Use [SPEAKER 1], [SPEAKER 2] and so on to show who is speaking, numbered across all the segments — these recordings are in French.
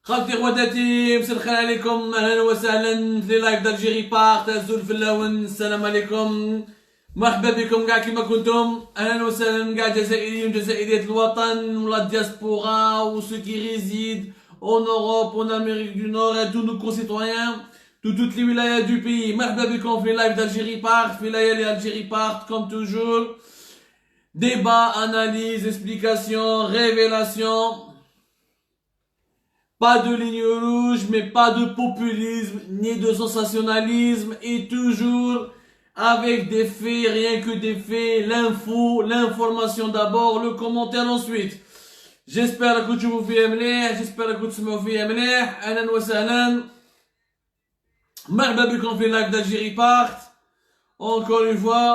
[SPEAKER 1] خالتي خواتاتي مساء الخير عليكم، اهلا وسهلا في لايف دالجيري بارت الزول في اللون. السلام عليكم، مرحبا بكم كاع كيما كنتم، اهلا وسهلا كاع جزائريين وجزائريات الوطن ولا diaspora ou ceux qui résident en Europe, en Amérique du Nord et tous nos concitoyens de toutes les wilayas du pays. مرحبا بكم في لايف دالجيري بارت في ليالي الجيري بارت comme toujours. Débat, analyse, explication, révélation. Pas de ligne rouge, mais pas de populisme, ni de sensationnalisme, et toujours avec des faits, rien que des faits, l'info, l'information d'abord, le commentaire ensuite. J'espère que tu vous fais amener, j'espère que tu me fais amener. Ahlan wa sahlan. Marhaba bikoum fi live d'Algérie Part. Encore une fois.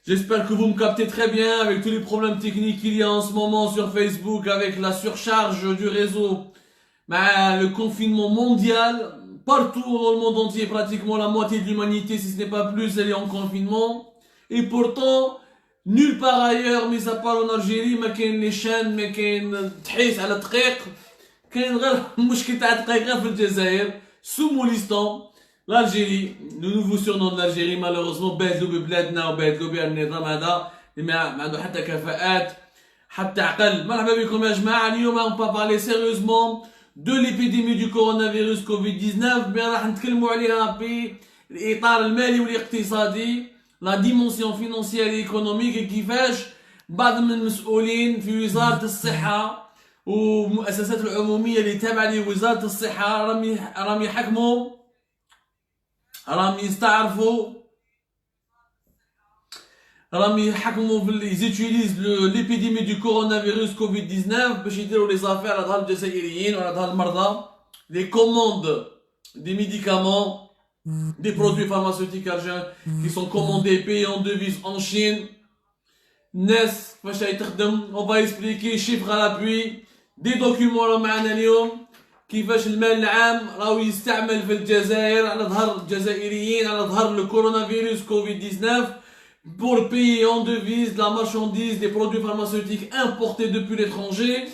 [SPEAKER 1] J'espère que vous me captez très bien avec tous les problèmes techniques qu'il y a en ce moment sur Facebook, avec la surcharge du réseau, le confinement mondial. Partout dans le monde entier, pratiquement la moitié de l'humanité, si ce n'est pas plus, elle est en confinement. Et pourtant, nulle part ailleurs, mis à part en Algérie, ما كاين les chaînes, ما كاين تحيس على الدقيق. كاين غير مشكل تاع الدقيق غير في الجزائر, Soumolistan. L'Algérie, le nouveau surnom de l'Algérie malheureusement بادلوا ببلادنا وبادلوا بها النظام هذا اللي ما عنده حتى كفاءات حتى عقل. مرحبا بكم يا جماعه. اليوم on va parler sérieusement de l'épidémie du coronavirus Covid-19, mais راح نتكلموا عليها في الاطار المالي والاقتصادي, la dimension financière et économique, كيفاش بعض من المسؤولين في وزاره الصحه والمؤسسات العموميه اللي تابعه لوزاره الصحه راهم يحكموا, راهم يستعرفوا, راهم يحكموا في ils utilisent l'épidémie du coronavirus Covid-19 باش يديروا لي زافير على ظهر الجزائريين وعلى ظهر المرضى. Les commandes des médicaments, des produits pharmaceutiques algériens qui sont commandés et payés en devises en Chine. الناس فاش يتخدم, on va expliquer chiffres à l'appui, des documents اللي معنا اليوم كيفاش المال العام راهو يستعمل في الجزائر على ظهر الجزائريين, على ظهر le coronavirus Covid-19 pour payer en devise de la marchandise, des produits pharmaceutiques importés depuis l'étranger,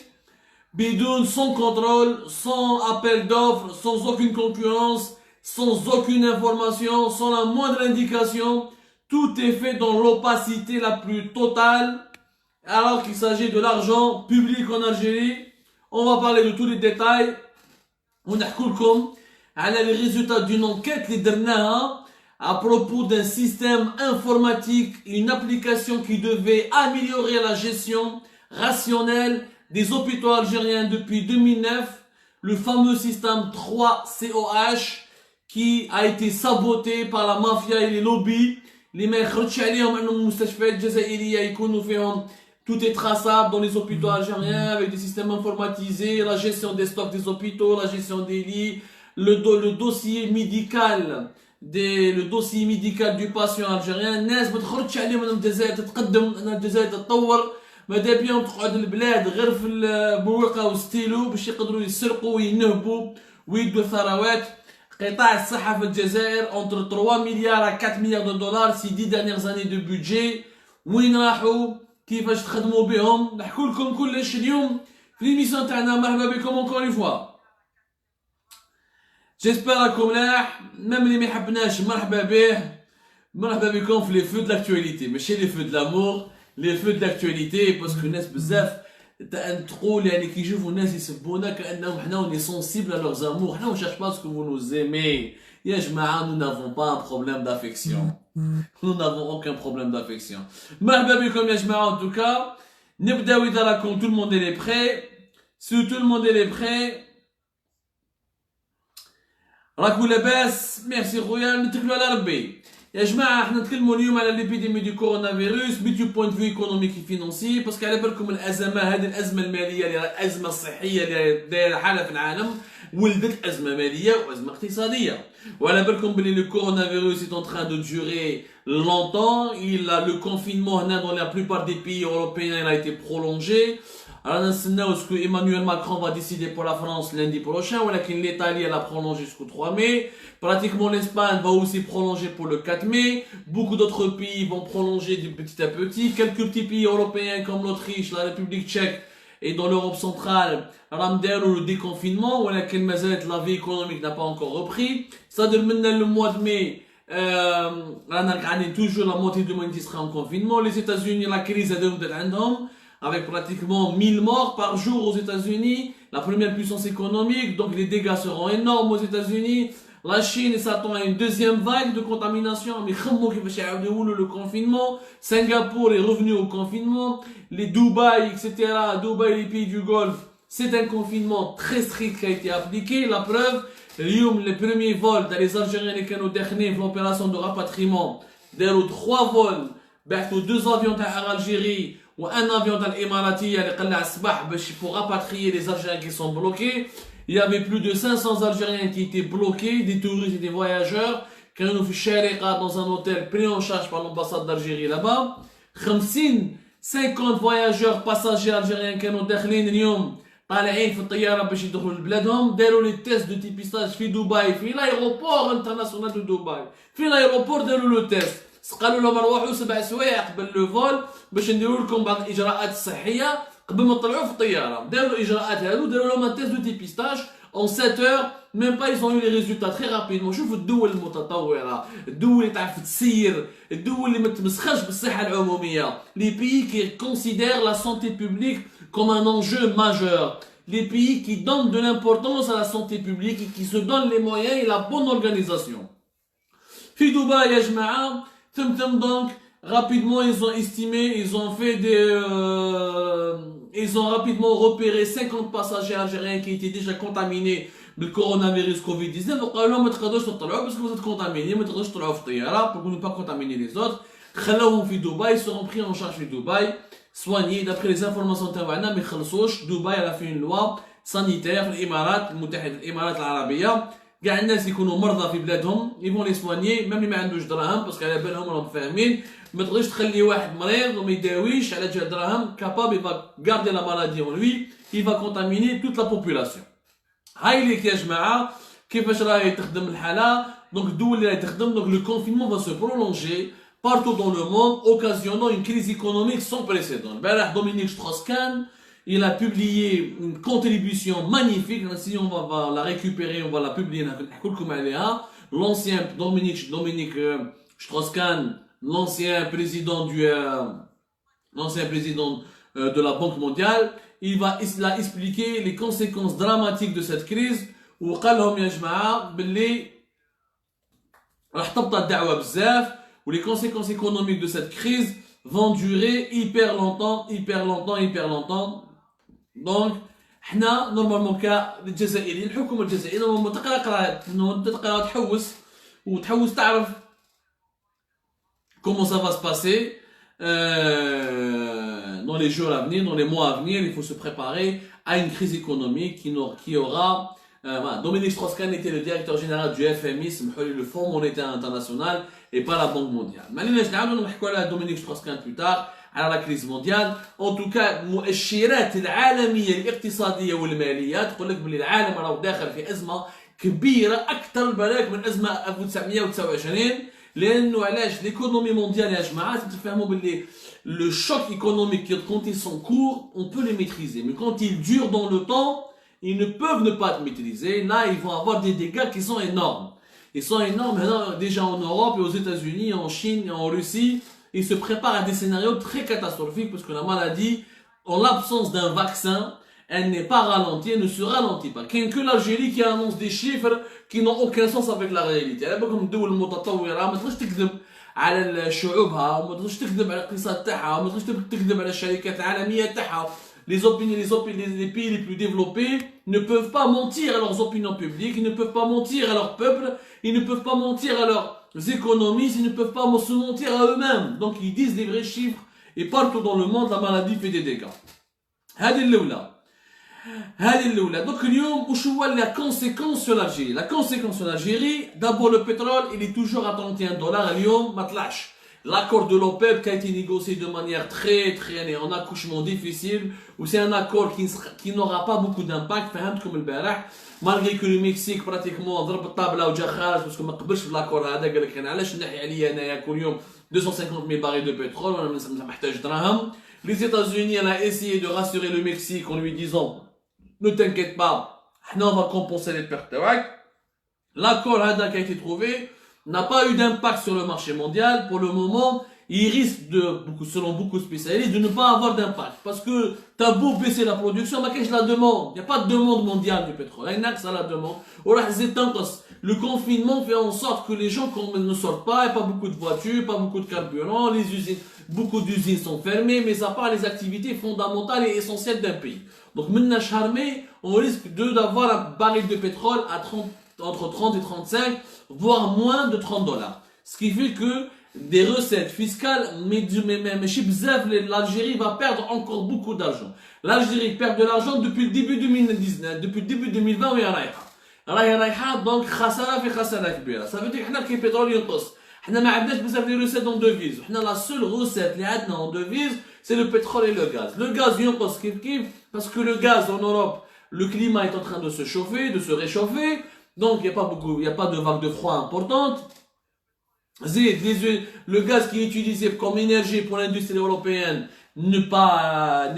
[SPEAKER 1] bidoun, sans contrôle, sans appel d'offres, sans aucune concurrence, sans aucune information, sans la moindre indication. Tout est fait dans l'opacité la plus totale, alors qu'il s'agit de l'argent public en Algérie. On va parler de tous les détails. ونحكي لكم على les résultats d'une enquête اللي درناها à propos d'un système informatique, une application qui devait améliorer la gestion rationnelle des hôpitaux algériens depuis 2009, le fameux système 3COH qui a été saboté par la mafia et les lobbies اللي ما يخرجش عليهم انهم المستشفيات الجزائريه يكونوا فيهم tout est traçable dans les hôpitaux algériens avec des systèmes informatisés, la gestion des stocks des hôpitaux, la gestion des lits, le dossier médical le dossier médical du patient algérien. الناس ما تخرجش عليهم ان الجزائر تتقدم, ان الجزائر تتطور, ماذا بيهم تقعد البلاد غير في البويقه وستيلو باش يقدروا يسرقوا وينهبوا ويدوا ثروات. قطاع الصحه في الجزائر entre 3 مليار à 4 milliards de dollars ces 10 dernières années de budget. وين راحوا, كيفاش تخدموا بهم, نحكوا لكم كلش اليوم في ليميسيون تاعنا. مرحبا بكم encore une fois. جيسبر راكم ملاح, ميم اللي ما يحبناش مرحبا به. مرحبا بكم في لي فو دو لاكتواليتي, ماشي لي فو دو لامور, لي فو دو لاكتواليتي, باسكو الناس بزاف تقول يعني كي يشوفوا الناس يسبونا كانهم حنا وني سونسيبل على لور زامور. حنا ونشيرش باسكو فو نو زيمي يا جماعه, nous n'avons pas un problème d'affection. Nous n'avons aucun problème d'affection. مرحبا بكم يا جماعه. En tout cas, نبداو اذا راكم tout le monde est prêt. Si tout le monde est prêt, راكم لاباس, ميرسي خويا, نتكلوا على ربي. يا جماعه احنا نتكلموا اليوم على ليبيديمي دو كورونا فيروس دو بوين دو ايكونوميك فينونسي, باسكو على بالكم الازمه هذه, الازمه الماليه اللي الازمه الصحيه اللي دايره حالها في العالم ولدت ازمه ماليه وازمه اقتصاديه. وعلى بالكم بلي لو كورونا فيروس est en train de durer longtemps. Le confinement هنا dans la plupart des pays européens il a été prolongé. Alors, est-ce que Emmanuel Macron va décider pour la France lundi prochain, ou l'Italie elle a prolongé jusqu'au 3 mai. Pratiquement l'Espagne va aussi prolonger pour le 4 mai. Beaucoup d'autres pays vont prolonger du petit à petit. Quelques petits pays européens comme l'Autriche, la République tchèque et dans l'Europe centrale, le déconfinement, ou la vie économique n'a pas encore repris. Ça donne le mois de mai. Toujours la moitié du monde qui sera en confinement. Les États-Unis, la crise est de avec pratiquement 1000 morts par jour aux États-Unis, la première puissance économique, donc les dégâts seront énormes aux États-Unis. La Chine s'attend à une deuxième vague de contamination, mais le confinement. Singapour est revenu au confinement. Les Dubaï, etc., Dubaï, les pays du Golfe, c'est un confinement très strict qui a été appliqué. La preuve, les premiers vols dans les Algériens et les derniers l'opération de rapatriement, d'ailleurs 3 vols, 2 avions à Algérie, ou un avion dans l'Émiratie pour rapatrier les Algériens qui sont bloqués. Il y avait plus de 500 Algériens qui étaient bloqués, des touristes et des voyageurs, qui ont fait dans un hôtel pris en charge par l'ambassade d'Algérie là-bas. 50 voyageurs passagers algériens qui ont داخلين اليوم طالعين في الطياره باش يدخلوا لبلادهم داروا لي تيست دو تيبيستاج في دبي في لايروبور انترناسيونال دو دبي في لايروبور داروا لو تيست قالوا لهم روحوا 7 سوايع قبل لو فول باش نديروا لكم بعض الاجراءات الصحيه قبل ما تطلعوا في الطياره داروا الاجراءات هذو داروا لهم تيست دو تيبيستاج en 7 heures même pas ils ont eu les résultats très rapidement شوفوا الدول المتطوره الدول اللي تعرف تسير الدول اللي ما تمسخرش بالصحه العموميه les pays qui considèrent la santé publique comme un enjeu majeur les pays qui donnent de l'importance à la santé publique et qui se donnent les moyens et la bonne organisation في دبي يا جماعه donc rapidement ils ont estimé ils ont fait ils ont rapidement repéré 50 passagers algériens qui étaient déjà contaminés du coronavirus Covid-19 donc alors ما تقدروش تطلعوا parce que vous êtes contaminés ما تقدروش تطلعوا في الطياره pour ne pas contaminer les autres خلوهم في دبي ils seront pris en charge في دبي soignés d'après les informations تاعنا ما يخلصوش دبي elle a fait une loi sanitaire في الامارات المتحده الامارات العربيه كاع الناس يكونوا مرضى في بلادهم يبون لي سوانيي ميم اللي ما عندوش دراهم باسكو على بالهم راهم فاهمين ما تقدرش تخلي واحد مريض وما يداويش على جال دراهم كابابل يبقى غاردي لا مالادي اون لوي il va contaminer toute la population هاي ليك يا جماعه كيفاش راهي تخدم الحاله دونك الدول اللي راهي تخدم دونك لو كونفينمون va se prolonger partout dans le monde occasionnant une crise économique sans précédent البارح Dominique Strauss-Kahn il a publié une contribution magnifique. Si on va la récupérer, on va la publier. L'ancien Dominique Strauss-Kahn, l'ancien président de la Banque mondiale, il a expliqué les conséquences dramatiques de cette crise. وقال لهم يا جماعة باللي راح تبطأ الدعوة بزاف و les conséquences économiques de cette crise vont durer hyper longtemps. دونك حنا نورمالمون كالجزائريين الحكومه الجزائريه نورمالمون تقرا تحوس تعرف comment ça va se passer dans les jours à venir, dans les mois à venir. Il faut se préparer à une crise économique qui aura Dominique Strauss-Kahn était le directeur général du FMI, le Fonds monétaire international et pas la Banque mondiale. Dominique Strauss-Kahn plus tard على لا كريز مونديال ان توكا المؤشرات العالميه الاقتصاديه والماليه تقول لك بلي العالم راه داخل في ازمه كبيره اكثر بالك من ازمه 1929 لانه علاش ليكونومي مونديال يا جماعه تفهموا باللي le choc économique quand ils sont courts on peut les maîtriser mais quand ils durent dans le temps ils ne peuvent ne pas être maîtrisés là ils vont avoir des dégâts qui sont énormes déjà en Europe et aux États-Unis en Chine et en Russie. Il se prépare à des scénarios très catastrophiques parce que la maladie, en l'absence d'un vaccin, elle n'est pas ralentie, elle ne se ralentit pas. Qu'il n'y a que l'Algérie qui annonce des chiffres qui n'ont aucun sens avec la réalité. Elle n'est pas comme الدول المتطورة ما تقدرش تكذب على شعوبها وما تقدرش تكذب على الاقتصاد تاعها وما تقدرش تكذب على الشركات العالمية تاعها. Les pays les plus développés ne peuvent pas mentir à leurs opinions publiques, ils ne peuvent pas mentir à leur peuple, ils ne peuvent pas mentir à leurs économistes, ils ne peuvent pas se mentir à eux-mêmes. Donc ils disent des vrais chiffres et partout dans le monde la maladie fait des dégâts. هذه الأولى. Donc اليوم وش هو la conséquence sur l'Algérie? La conséquence sur l'Algérie, d'abord le pétrole, il est toujours à $31 اليوم ما طلعش. l'accord de l'OPEP qui a été négocié de manière très en accouchement difficile, ou c'est un accord qui n'aura pas beaucoup d'impact, comme le البارح, malgré que le Mexique pratiquement ضرب الطابله وجا خارج parce que ما قبلش في l'accord هذا قال لك انا علاش نحي عليا انايا كل يوم 250 000 barils de pétrole وانا محتاج دراهم. Les États-Unis elle a essayé de rassurer le Mexique en lui disant ne t'inquiète pas, on va compenser les pertes. L'accord هذا qui a été trouvé n'a pas eu d'impact sur le marché mondial. Pour le moment, il risque selon beaucoup de spécialistes, de ne pas avoir d'impact. Parce que t'as beau baisser la production, mais qu'est-ce que la demande? Il n'y a pas de demande mondiale du pétrole. Il y a que ça la demande. Le confinement fait en sorte que les gens ne sortent pas, il n'y a pas beaucoup de voitures, pas beaucoup de carburant, les usines, beaucoup d'usines sont fermées, mais à part les activités fondamentales et essentielles d'un pays. Donc, maintenant, on risque d'avoir un baril de pétrole à entre 30 et 35, voire moins de 30 dollars. Ce qui fait que des recettes fiscales, mais l'Algérie va perdre encore beaucoup d'argent. L'Algérie perd de l'argent depuis le début 2019, depuis le début 2020 où il y a رايحة donc خسارة في خسارة كبيرة. Ça veut dire que le pétrole ينقص. احنا ما عندناش بزاف لي recettes en devise. احنا la seule recette اللي عندنا en devise, c'est le pétrole et le gaz. Le gaz ينقص كيف parce que le gaz en Europe, le climat est en train de se chauffer, de se réchauffer. Donc il n'y a pas de vague de froid importante. Le gaz qui est utilisé comme énergie pour l'industrie européenne n'est pas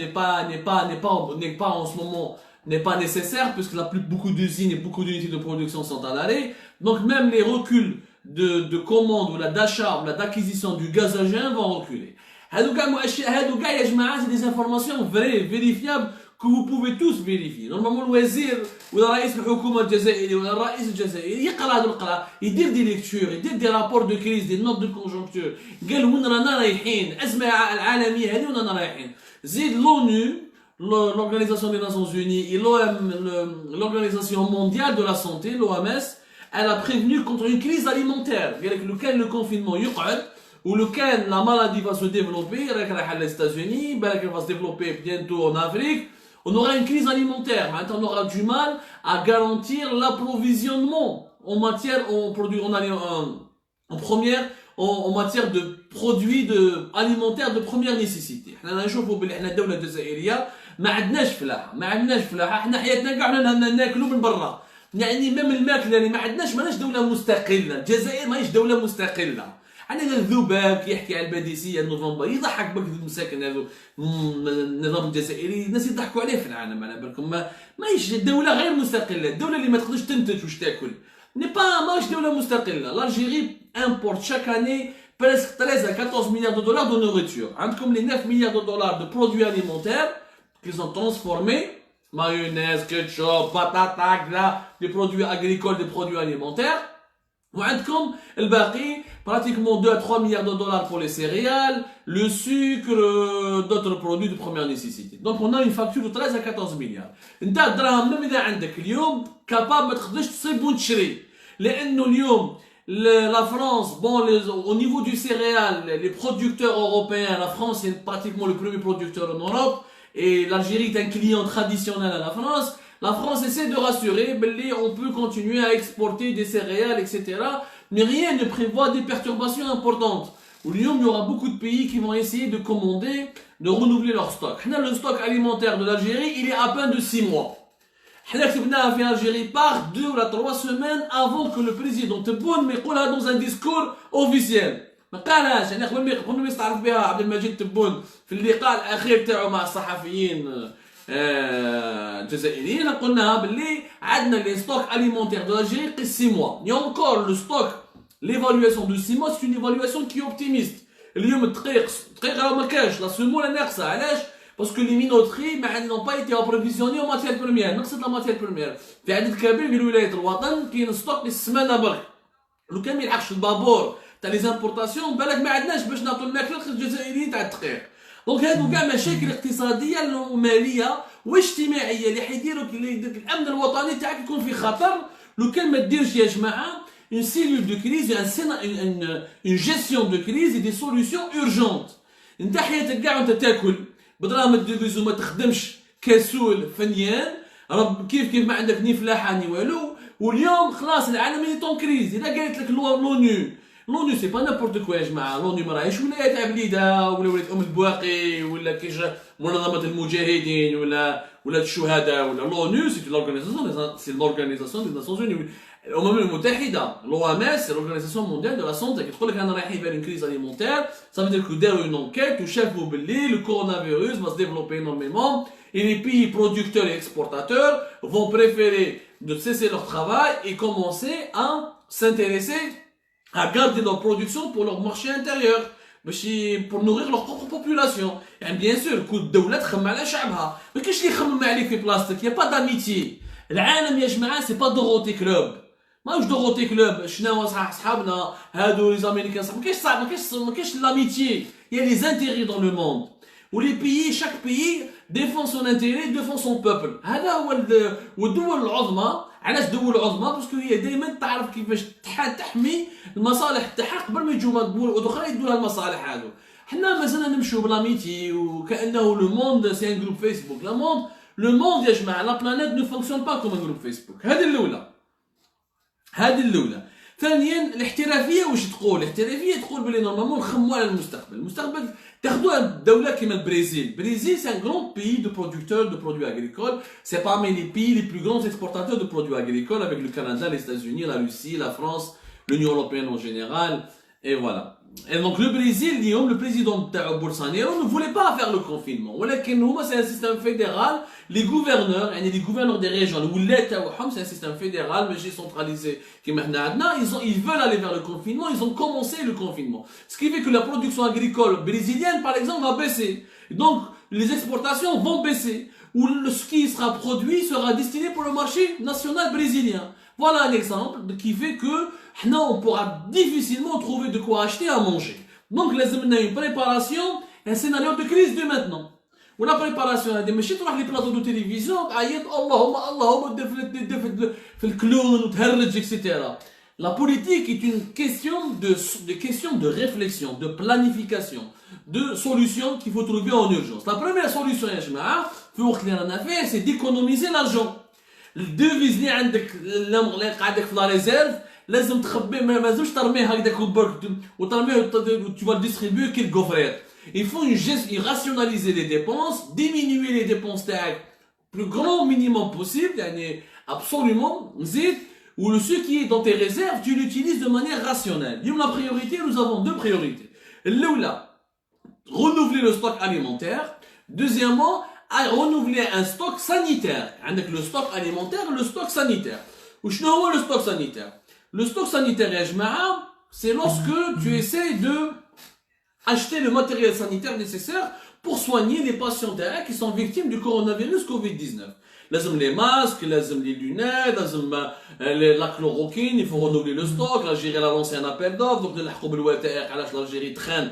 [SPEAKER 1] en ce moment n'est pas nécessaire puisque beaucoup d'usines et beaucoup d'unités de production sont à l'arrêt. Donc même les reculs de commandes ou d'achat ou d'acquisition du gazogène vont reculer. C'est des informations vraies, vérifiables que vous pouvez tous vérifier. Normalement le وزير ولا رئيس الحكومة الجزائري ولا الرئيس الجزائري يقرا هذه القراءة، يدير دي ليكتور، يدير دي رابور دو كريز، دي نوت دو كونجونكتور، قال وين رانا رايحين، الأزمة العالمية هذه وين رانا رايحين. زيد l'ONU, l'Organisation des Nations Unies et l'Organisation mondiale de la santé, l'OMS, elle a prévenu contre une crise alimentaire. Lequel le confinement يقعد ou lequel la maladie va se développer, les États-Unis, elle va se développer bientôt en Afrique. On aura une crise alimentaire. Maintenant, on aura du mal à garantir l'approvisionnement en matière, en matière de produits alimentaires de première nécessité. احنا نشوفوا بلي احنا الدولة الجزائرية ما عندناش فلاحة، احنا حياتنا كاع ناكلوا من برا. يعني ميم الماكلة اللي ما عندناش، ماناش دولة مستقلة. الجزائر ماهيش دولة مستقلة. عندنا الذباب كيحكي على الباديسية النوفمبر يضحك بك المساكن هذو. النظام الجزائري الناس يضحكوا عليه في العالم على بالكم. ماهيش دولة غير مستقلة، الدولة اللي ما تقدرش تنتج واش تاكل. ماهيش دولة مستقلة. L'Algérie importe chaque année presque 13 à 14 milliards de dollars de nourriture. عندكم les 9 milliards de dollars de produits alimentaires qui sont transformés, mayonnaise, ketchup, patatas, des produits agricoles, des produits alimentaires. وعندكم الباقي pratiquement 2 à 3 milliards de dollars pour les céréales, le sucre, d'autres produits de première nécessité. Donc on a une facture de 13 à 14 milliards. انت الدراهم même اذا عندك اليوم capable ما تقدرش تصيب وتشري. لانه اليوم la France, au niveau du céréal, les producteurs européens, la France est pratiquement le premier producteur en Europe et l'Algérie est un client traditionnel à la France. La France essaie de rassurer, on peut continuer à exporter des céréales, etc. Mais rien ne prévoit des perturbations importantes. Au Lyon, il y aura beaucoup de pays qui vont essayer de commander, de renouveler leur stock. Le stock alimentaire de l'Algérie, il est à peine de 6 mois. L'Algérie part 2 ou 3 semaines avant que le président Tebboune يقولها dans un discours officiel. ما قالهاش، يعني قبل ما يستعرف بها عبد المجيد تبون في اللقاء الأخير تاعو مع الصحفيين الجزائريين قلنا باللي عندنا لي ستوك alimentaires de l'Algérie قيس 6 mois. Il y a encore le stock, l'évaluation de 6 mois, c'est une évaluation qui est optimiste. اليوم الدقيق راه ما كاش، لا سمولة ناقصة. علاش؟ Parce que les minoteries n'ont pas été approvisionnées en matière première. نقصت la matière première. في عدد كبير من ولايات الوطن كاين ستوك للسمانة برك. لو كان ما يلحقش البابور تاع لي زامبورتاسيون بالك ما عندناش باش نعطوا الماكلة للجزائريين تاع الدقيق. دونك هادو كاع مشاكل اقتصادية ومالية واجتماعية اللي حيديروا الأمن الوطني تاعك يكون في خطر لو كان ما ديرش يا جماعة une cellule de crise, une gestion de crise et des solutions urgentes. انت حياتك كاع وانت تاكل بدراهم الديفيز وما تخدمش كسول فنيان، كيف ما عندك ني فلاحه ني والو. واليوم خلاص العالم يطون كريز. اذا قالت لك لونو l'ONU c'est pas n'importe quoi يا جماعه. l'ONU ما راهيش ولايات عبليده ولا ولات البواقي ولا كيش منظمه المجاهدين ولا الشهداء ولا l'ONU c'est l'organisation des Nations Unies. الامم المتحده l'OMS c'est l'organisation mondiale de la santé qui تقول لك انا رايحين vers une crise alimentaire. Ça veut dire que داروا une enquête وشافوا باللي le coronavirus va se développer énormément et les pays producteurs et exportateurs vont préférer de cesser leur travail et commencer à s'intéresser à garder leur production pour leur marché intérieur pour nourrir leur propre population. Et bien sûr كل دولة تخمم على شعبها ما كاينش اللي يخمم عليك في بلاصتك. يا با داميتي العالم يا جماعه سي با دوغوتي كلوب. ماهوش دوغوتي كلوب شنو صحابنا هادو لي امريكان صح ما كاينش لاميتي. Il y a les intérêts dans le monde où les pays chaque pays défend son intérêt défend son peuple. هذا هو والدول العظمى. علاش الدول العظمى؟ باسكو هي دائما تعرف كيفاش تحمي المصالح تاعها قبل ما يجوا دول اخرى يدوا لها المصالح هذو. حنا مازلنا نمشيو بلاميتي وكانه لو موند سي ان جروب فيسبوك. لو موند يا جماعه لا بلانيت نو فونكسيون با كوم ان جروب فيسبوك. هذه الاولى. ثانيا الاحترافيه واش تقول؟ الاحترافيه تقول بلي نورمالمون نخمموا على المستقبل تاخذوها دوله كيما البرازيل. البرازيل سي ان غران بيي دو برودكتور دو برودوي اغريكول. سي parmi les pays les plus grands exportateurs de produits agricoles avec le Canada, les États-Unis, la Russie, la France, l'Union européenne en général et voilà. Et donc le Brésil, le président Bolsonaro ne voulait pas faire le confinement. C'est un système fédéral. Les gouverneurs des régions, c'est un système fédéral, mais j'ai centralisé. Ils veulent aller vers le confinement. Ils ont commencé le confinement. Ce qui fait que la production agricole brésilienne, par exemple, va baisser. Donc les exportations vont baisser. Ou ce qui sera produit sera destiné pour le marché national brésilien. Voilà un exemple qui fait que on pourra difficilement trouver de quoi acheter à manger. Donc les une préparation, un scénario de crise de maintenant. Ou la préparation, des machines, les plateaux de télévision, etc. La politique est une question de réflexion, de planification, de solutions qu'il faut trouver en urgence. La première solution, c'est d'économiser l'argent. الديفيز اللي عندك اللي قاعدك في لا ريزيرف لازم تخبيه ما لازمش ترميه هكذاك برك وترميه tu vas le distribuer كي الكوفريت. Il faut rationaliser les dépenses, diminuer les dépenses تاعك plus grand minimum possible يعني absolument نزيد ou ce qui est dans tes réserves tu l'utilises de manière rationnelle. La priorité, nous avons deux priorités. L'oula, renouveler le stock alimentaire. Deuxièmement, à renouveler un stock sanitaire. Avec le stock alimentaire, le stock sanitaire. Ou je ne le stock sanitaire. Le stock sanitaire, c'est lorsque tu essaies de acheter le matériel sanitaire nécessaire pour soigner les patients qui sont victimes du coronavirus Covid-19. Les masques, les lunettes, la chloroquine, il faut renouveler le stock. L'Algérie a lancé un appel d'offres. Donc, l'Algérie traîne.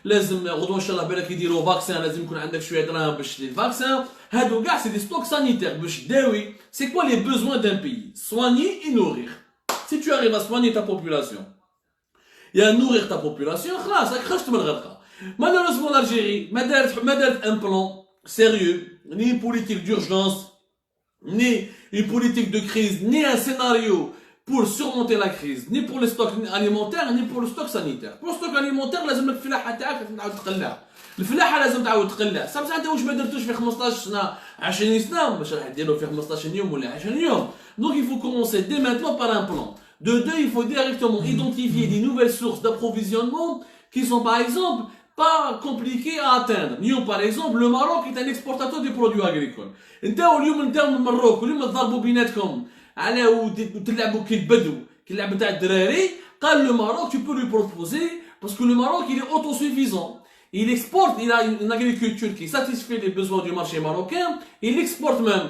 [SPEAKER 1] لازم غدوه ان شاء الله بالك يديروا فاكسان لازم يكون عندك شويه دراهم باش لي فاكسان هادو كاع سي دي ستوك سانيتير باش داوي سي كوا لي بوزوان دان بيي soigner et nourrir. Si tu arrives à soigner ta population et à nourrir ta population خلاص راك خرجت من الغرقه. Malheureusement l'Algérie ما دارت un plan sérieux ni une politique d'urgence ni une politique de crise ni un scénario pour surmonter la crise, ni pour le stock alimentaire, ni pour le stock sanitaire. Pour le stock alimentaire, لازم الفلاحة تاعك تعاود تقلع. الفلاحة لازم تعاود تقلع. سامح انت واش ما درتوش في 15 سنة 20 سنة باش راح ديروا في 15 يوم ولا 20 يوم. Donc il faut commencer dès maintenant par un plan. De deux, il faut directement identifier des nouvelles sources d'approvisionnement qui sont par exemple pas compliquées à atteindre. Lyon par exemple, le Maroc est un exportateur de produits agricoles. انت اليوم انت من المروك اليوم تضربوا بيناتكم على وتلعبوا كي البدو كي اللعبه تاع الدراري قال le Maroc tu peux lui proposer parce que le Maroc il est autosuffisant. Il exporte, il a une agriculture qui satisfait les besoins du marché marocain, il exporte même.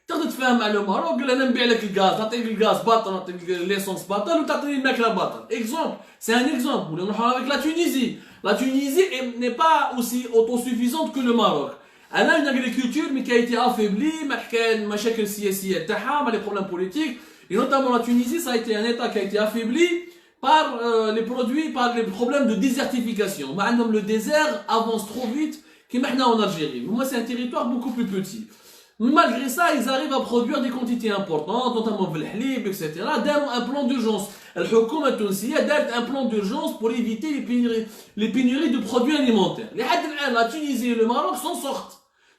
[SPEAKER 1] تقدر تفهم على الماروك قال انا نبيع لك الغاز نعطيك الغاز باطل نعطيك ليسونس باطل وتعطيني الماكله باطل. Exemple, c'est un exemple. ولا نروحوا avec la Tunisie. La Tunisie n'est pas aussi autosuffisante que le Maroc. Elle a une agriculture mais qui a été affaiblie, مشاكل سياسية تاعها, les problèmes politiques. Et notamment la Tunisie, ça a été un état qui a été affaibli par les problèmes de désertification. Le désert avance trop vite comme en Algérie. Moi, c'est un territoire beaucoup plus petit. Malgré ça, ils arrivent à produire des quantités importantes, notamment le halib, etc. Donnent un plan d'urgence. الحكومة التونسية دارت un plan d'urgence pour éviter les pénuries de produits alimentaires. لحد الآن, la Tunisie et le Maroc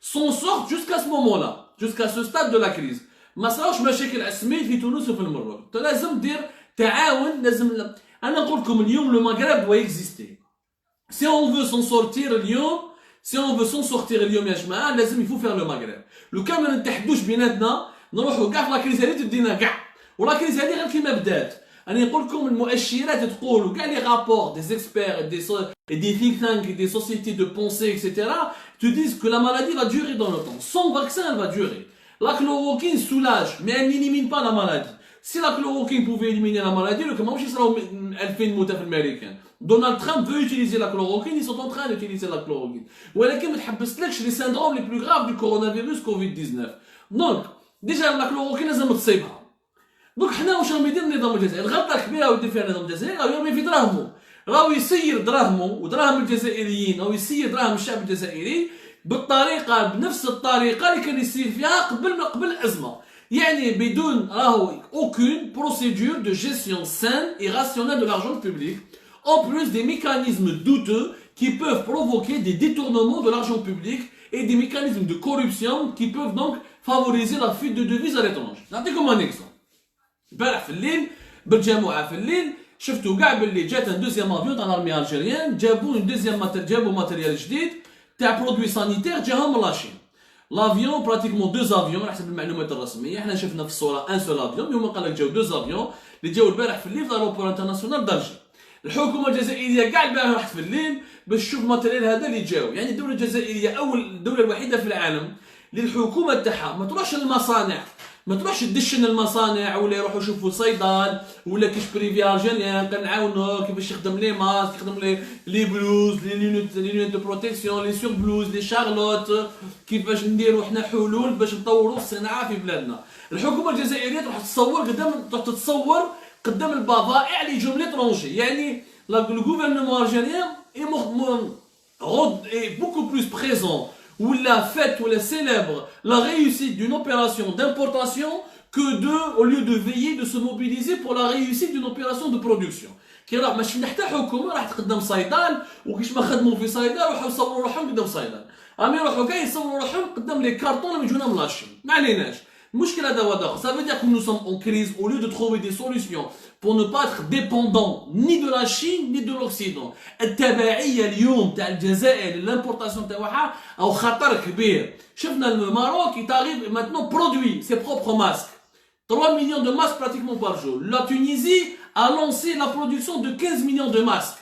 [SPEAKER 1] s'en sortent jusqu'à ce moment-là, jusqu'à ce stade de la crise. ما صراوش مشاكل اسمية في تونس وفي المغرب. لازم دير تعاون, لازم أنا نقول لكم اليوم le Maghreb doit exister. Si on veut s'en sortir اليوم, اليوم يا جماعة, لازم il faut faire le Maghreb. لو كان ما نتحدوش بيناتنا نروحوا كاع في لا كريز هذه تدينا كاع. ولا كريز هذه غير كيما بدات. أنا نقول لكم المؤشرات تقول وكاع لي رابور des experts et des think tanks et des sociétés de pensée etc. te disent que la maladie va durer dans le temps. Sans vaccin, elle va durer. La chloroquine soulage, mais elle n'élimine pas la maladie. Si la chloroquine pouvait éliminer la maladie, le comment il sera elle fait une motif américain. Donald Trump veut utiliser la chloroquine, ils sont en train d'utiliser la chloroquine. ولكن ما تحبسلكش les syndromes les plus graves du coronavirus Covid-19. Donc, déjà la chloroquine لازم تصيبها. Donc حنا واش راهم يدير النظام الجزائري؟ الغلطة الكبيرة اللي يدير فيها النظام الجزائري راهو يرمي في دراهمه. راهو يسير دراهمه ودراهم الجزائريين أو يسير دراهم الشعب الجزائري بالطريقة بنفس الطريقة اللي كان يسير فيها قبل الأزمة. يعني بدون راهو aucune procédure de gestion saine et rationnelle de l'argent public, en plus des mécanismes douteux qui peuvent provoquer des détournements de l'argent public et des mécanismes de corruption qui peuvent donc favoriser la fuite de devises à l'étranger. نعطيكم un exemple. امبارح في الليل بالجامعة في الليل شفتوا كاع باللي جات un deuxième avion تاع l'armée algérienne, جابوا ماتيريال جديد تاع برودوي سانيتير جاهم من لاشين. لافيون براتيكمون دوز افيون على حسب المعلومات الرسميه. احنا شفنا في الصوره ان سول افيون، اليوم قال لك جاو دوز افيون اللي جاو البارح في الليل في الاروبور انترناسيونال دالجي. الحكومه الجزائريه كاع البارح راحت في الليل باش تشوف الماتيريال هذا اللي جاو. يعني الدوله الجزائريه اول الدوله الوحيده في العالم اللي الحكومه تاعها ما تروحش للمصانع، ما تروحش تدشن المصانع ولا يروحوا يشوفوا صيدال ولا كيش بريفي الجيريان كنعاونوه كيفاش يخدم لي ماسك، يخدم لي بلوز، لي لونيت دو بروتيكسيون، لي سور بلوز، لي شارلوت، كيفاش نديروا حنا حلول باش نطوروا الصناعه في بلادنا. الحكومه الجزائريه تروح تتصور قدام البضائع اللي يجوا من ليترونجي. يعني لو غوفرنمون الجيريان est beaucoup plus présent ou la fête ou la célèbre la réussite d'une opération d'importation que au lieu de veiller, de se mobiliser pour la réussite d'une opération de production. كي راه ماشي حتى حكومه راح تقدم صيدال وكيش ما خدموا في صيدال راحوا يصوروا روحهم قدام صيدال، اما يروحوا كاع يصوروا روحهم قدام لي كارطون اللي يجونا من لاشين. ما عليناش المشكل هذا هو داخل. Ça veut dire que nous sommes en crise au lieu de trouver des solutions pour ne pas être dépendant ni de la Chine ni de l'Occident. التبعية اليوم تاع الجزائر l'importation تاعها او خطر كبير. شفنا الماروك qui arrive maintenant produit ses propres masques. 3 millions de masques pratiquement par jour. La Tunisie a lancé la production de 15 millions de masques.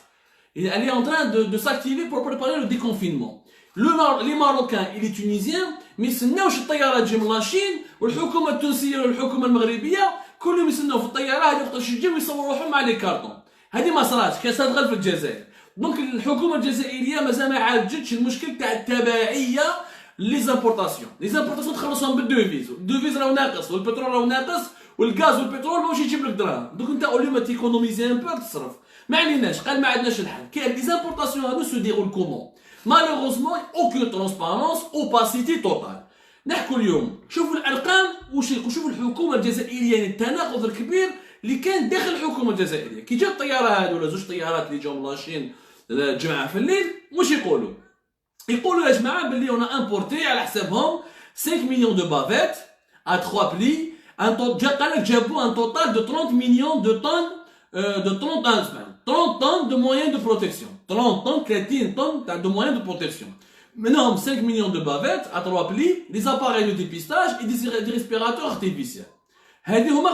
[SPEAKER 1] Et elle est en train de s'activer pour préparer le déconfinement. Les Marocains et les Tunisiens ما يستناوش الطياره تجي من لاشين، والحكومه التونسيه والحكومه المغربيه كلهم يستناو في الطياره هذه وقت يجيو يصوروا روحهم مع لي كارطون. هذه ما صراتش، كاين صاد في الجزائر. دونك الحكومه الجزائريه مازال ما عالجتش المشكل تاع التبعيه لي زامبورطاسيون. لي زامبورطاسيون تخلصهم بالدوفيز، الدوفيز راهو ناقص والبترول راهو ناقص والغاز والبترول ماهوش يجيب لك دراهم. دونك انت اولي ما تيكونوميزي ان بو تصرف. ما عليناش، قال ما عندناش الحل. كاين لي زامبورطاسيون هادو سو ديرول كومون؟ Malheureusement, aucune transparence, opacité totale. نحكوا اليوم شوفوا الارقام وشوفوا الحكومه الجزائريه، يعني التناقض الكبير اللي كان داخل الحكومه الجزائريه. كي جات الطياره هذو ولا زوج طيارات اللي جاو من لاشين الجمعه في الليل، واش يقولوا يا جماعه باللي اون امبورتي على حسابهم 5 مليون دو بافيت à 3 plis. قال لك جابوا ان توتال دو 30 مليون دو طن de 30 tonnes de moyens de protection. 30 tonnes de moyens de protection. Maintenant, 5 millions de bavettes à 3 plis, des appareils de dépistage et des respirateurs artificiels. هذه هما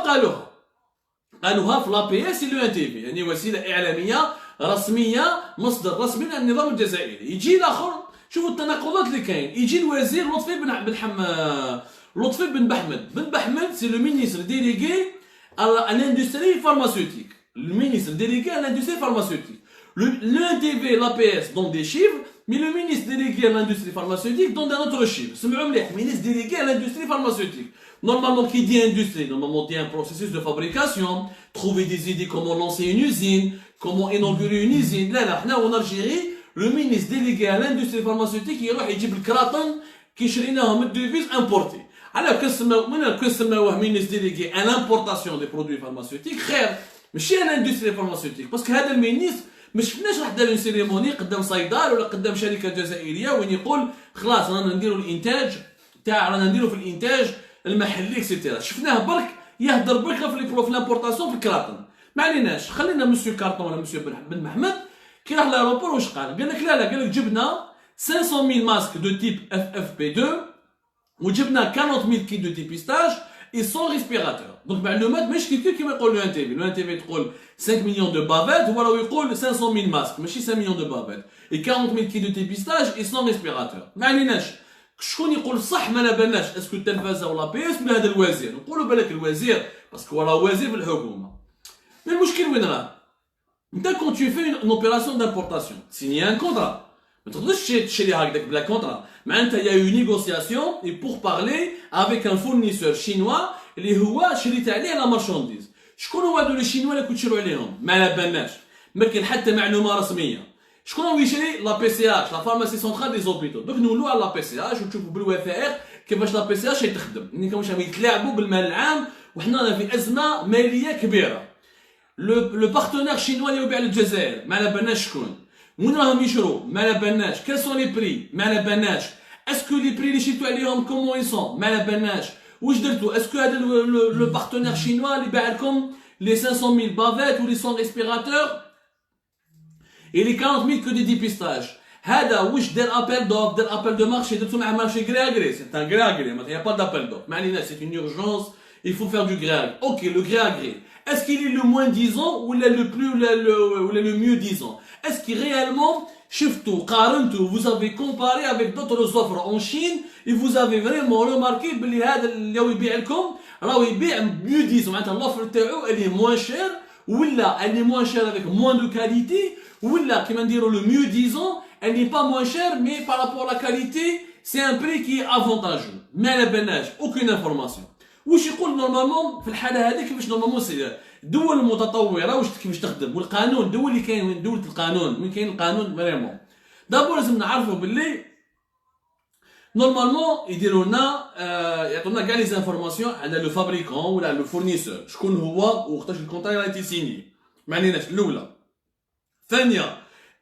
[SPEAKER 1] قالوها في l'APS et le NTV. يعني وسيلة إعلامية رسمية، مصدر رسمي للنظام الجزائري. يجي الآخر، شوفوا التناقضات اللي كاين. يجي الوزير لطفي بن بحمد سي لو مينيستر ديليغي à l'industrie pharmaceutique. Le ministre délégué à l'industrie pharmaceutique. L'INTV, l'APS donne des chiffres, mais le ministre délégué à l'industrie pharmaceutique donne un autre chiffre. C'est le ministre délégué à l'industrie pharmaceutique. Normalement, qui dit industrie, normalement, il y a un processus de fabrication, trouver des idées comment lancer une usine, comment inaugurer une usine. Là, en Algérie, le ministre délégué à l'industrie pharmaceutique, il y a le kraton qui est une devise importée. على كنسميوه مينيس ديليغي ان امبورطاسيون دي برودوي فارماسيوتيك خير ماشي ان اندستري فارماسيوتيك باسكو هذا المينيس ما شفناش راح دار سيريموني قدام صيدال ولا قدام شركه جزائريه وين يقول خلاص رانا نديروا الانتاج تاع رانا نديروا في الانتاج المحلي اكسيتيرا. شفناه برك يهدر برك في لامبورطاسيون في الكراطن. ما عليناش خلينا مسيو كارطون ولا مسيو بن محمد كي راح لاروبور واش قال لك لا قال لك جبنا 500,000 ماسك دو تيب FFP2 وجبنا 40,000 كيت دو ديبيستاج et sans respirateur. Donc معلومات ماشي كيما يقول لو ان تي في. لو ان تي في تقول 5 مليون دو بافيت هو راه يقول 500,000 ماسك ماشي 5 مليون دو بافيت et 40,000 كيت دو ديبيستاج et sans respirateur. ما عليناش شكون يقول صح ما بالناش اسكو التلفازه ولا بي اس ولا هذا الوزير. نقولوا بالك الوزير باسكو راه وزير في الحكومه. مي المشكل وين راه؟ انت كون tu fais une opération d'importation signer un contrat ما تقدرش تشري هكذاك بلا كونترا. معناتها يا اون نيغوسياسيون اي بور بارلي افيك ان فورنيسور شينوا اللي هو شريت عليه لا مارشانديز. شكون هو هذو لي شينوا اللي كنت تشروا عليهم؟ ما على بالناش ما كاين حتى معلومه رسميه. شكون هو يشري لا بي سي اش لا فارماسي سونترال دي زوبيتو. دوك نولوا على لا بي سي اش ونشوفوا بالوثائق كيفاش لا بي سي اش تخدم. يعني كانوا يتلاعبوا بالمال العام وحنا في ازمه ماليه كبيره. لو بارتنير شينوا اللي يبيع للجزائر ما على بالناش شكون. وين راهم يشرو ما على بالناش. كال سون لي بري ما على بالناش. اسكو لي بري اللي شريتو عليهم كومون يسون ما على بالناش. واش درتو اسكو هذا لو بارتنير شينوا اللي باع لكم لي 500,000 بافيت و لي سون ريسبيراتور اي لي 40,000 كو دي ديبيستاج هذا واش دار ابل دوف دار ابل دو مارشي درتو مع مارشي غري سي ان غري ما يا با دابل دوف ما عليناش سي اون اورجونس il faut faire du gré à gré. Ok, le gré à gré. Est-ce qu'il est le moins disant ou le mieux disant? Est-ce qu'il réellement, vous avez comparé avec d'autres offres en Chine et vous avez vraiment remarqué que mieux disant. L'offre elle est moins chère ou elle est moins chère avec moins de qualité ou le mieux disant elle n'est pas moins chère mais par rapport à la qualité c'est un prix qui est avantageux. Mais elle n'a aucune information. واش يقول نورمالمون في الحاله هذه كيفاش نورمالمون الدول المتطوره واش كيفاش تخدم والقانون الدول اللي كاين وين دوله القانون وين كاين القانون فريمون. دابور لازم نعرفوا باللي نورمالمون يديروا لنا يعطونا كاع لي زانفورماسيون على لو فابريكون ولا لو فورنيسور شكون هو وقتاش الكونترا راه تيسيني. ما عليناش الاولى. ثانيه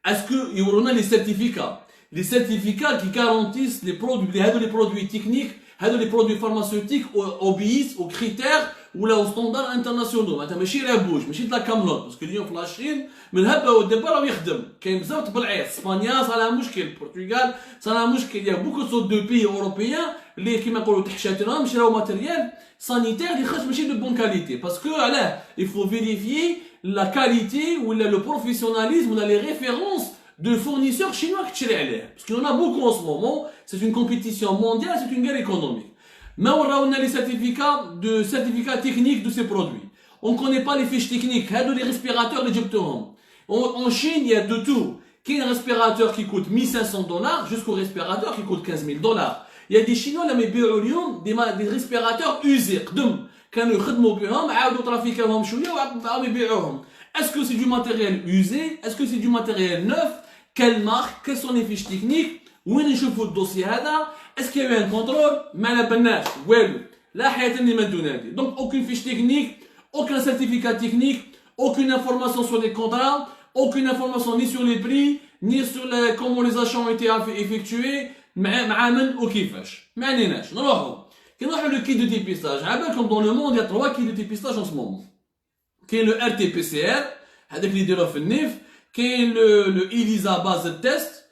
[SPEAKER 1] اسكو يورونا لي سيرتيفيكا كي كارونتيس لي برودوي هادو لي برودوي تكنيك هادو لي برودوي فارماسيوتيك اوبيس او كريتير ولا او ستاندار انترناسيونال. معناتها ماشي رابوج ماشي د لا كاملوت باسكو اليوم في لاشين من هبه ودابا راه يخدم. كاين بزاف تبلعيات. اسبانيا صار مشكل. البرتغال صار مشكل. يا بوكو دو بي اوروبيان اللي كيما نقولوا تحشاتهم شراو ماتيريال سانيتير اللي خرج ماشي دو بون كاليتي باسكو علاه يفو فيريفيي لا كاليتي ولا لو بروفيسيوناليزم ولا لي ريفيرونس de fournisseurs chinois qui tirent l'air. Parce qu'il y en a beaucoup en ce moment, c'est une compétition mondiale, c'est une guerre économique. Mais on a les certificats techniques de ces produits. On ne connaît pas les fiches techniques, les respirateurs, les dioptérons. En Chine, il y a de tout. Il y a un respirateur qui coûte $1,500 jusqu'au respirateur qui coûte $15,000. Il y a des Chinois qui ont des respirateurs usés. كانوا يخدموا بهم عاودوا ترافيكاهم شويه وعاودوا يبيعوهم. Est-ce que c'est du matériel usé? Est-ce que c'est du matériel neuf? Quelle marque? Quelles sont les fiches techniques? وين نشوفوا الدوسي هذا؟ Est-ce qu'il y a eu un contrôle? ما على بالناش والو. لا حياة لمن دون هذه. Donc aucune fiche technique, aucun certificat technique, aucune information sur les contrats, aucune information ni sur les prix, ni sur comment les achats ont été effectués, مع من وكيفاش. ما عليناش. نروحوا. كي نروحوا لو كيت دو ديبيستاج. على بالكم dans le monde il y a 3 kits de dépistage en ce moment. كاين لو ار تي بي سي ار هذاك اللي يديروه في النيف. كاين لو إليزا باز تيست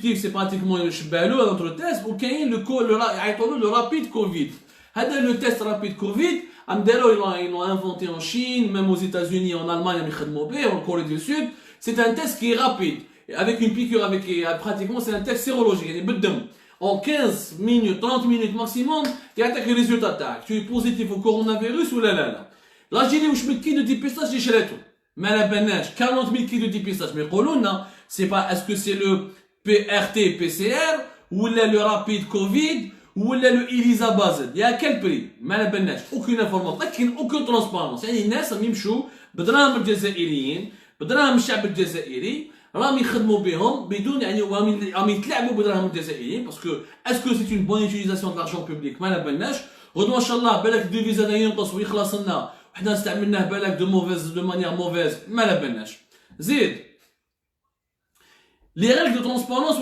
[SPEAKER 1] كيف سي براتيكمون يشبه له لوتر تيست. وكاين لو يعيطوا له لو رابيد كوفيد. هذا لو تيست رابيد كوفيد عم داروه ils inventé en Chine même aux États-Unis en Allemagne عم يخدموا به en Corée du Sud. C'est un test qui est rapide avec une piqûre avec pratiquement c'est un test sérologique يعني بالدم. En 15 minutes 30 minutes maximum يعطيك الريزولتا تاعك tu es positif au coronavirus ولا لا. l'Algérie واش من كي دو ديبيستاج اللي شراتو ما على بالناش 40,000 كي دو ديبيستاج. ما يقولوا لنا سي با اسكو سي لو بي ار تي بي سي ار ولا لو رابيد كوفيد ولا لو إليزا بازل يا كال بري ما على بالناش. اوكين انفورماسيون كاين اوكين ترونسبارونس. يعني الناس راهم يمشوا بدراهم الجزائريين بدراهم الشعب الجزائري راهم يخدموا بهم بدون يعني راهم يتلاعبوا بدراهم الجزائريين باسكو اسكو سي اون بون يوتيليزاسيون دو لارجون بوبليك ما على بالناش. غدوه ان شاء الله بالك الديفيز هذا ينقص ويخلص لنا وحنا استعملناه بالك دو مانيير موفيز ما لا بالناش. زيد لي ريغل دو ترونسبارونس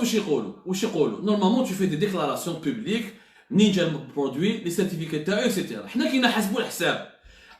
[SPEAKER 1] واش يقولوا نورمالمون تو في دي ديكلاراسيون بوبليك منين جا البرودوي لي سيرتيفيكات تاعو اكسيتيرا. حنا كي نحسبوا الحساب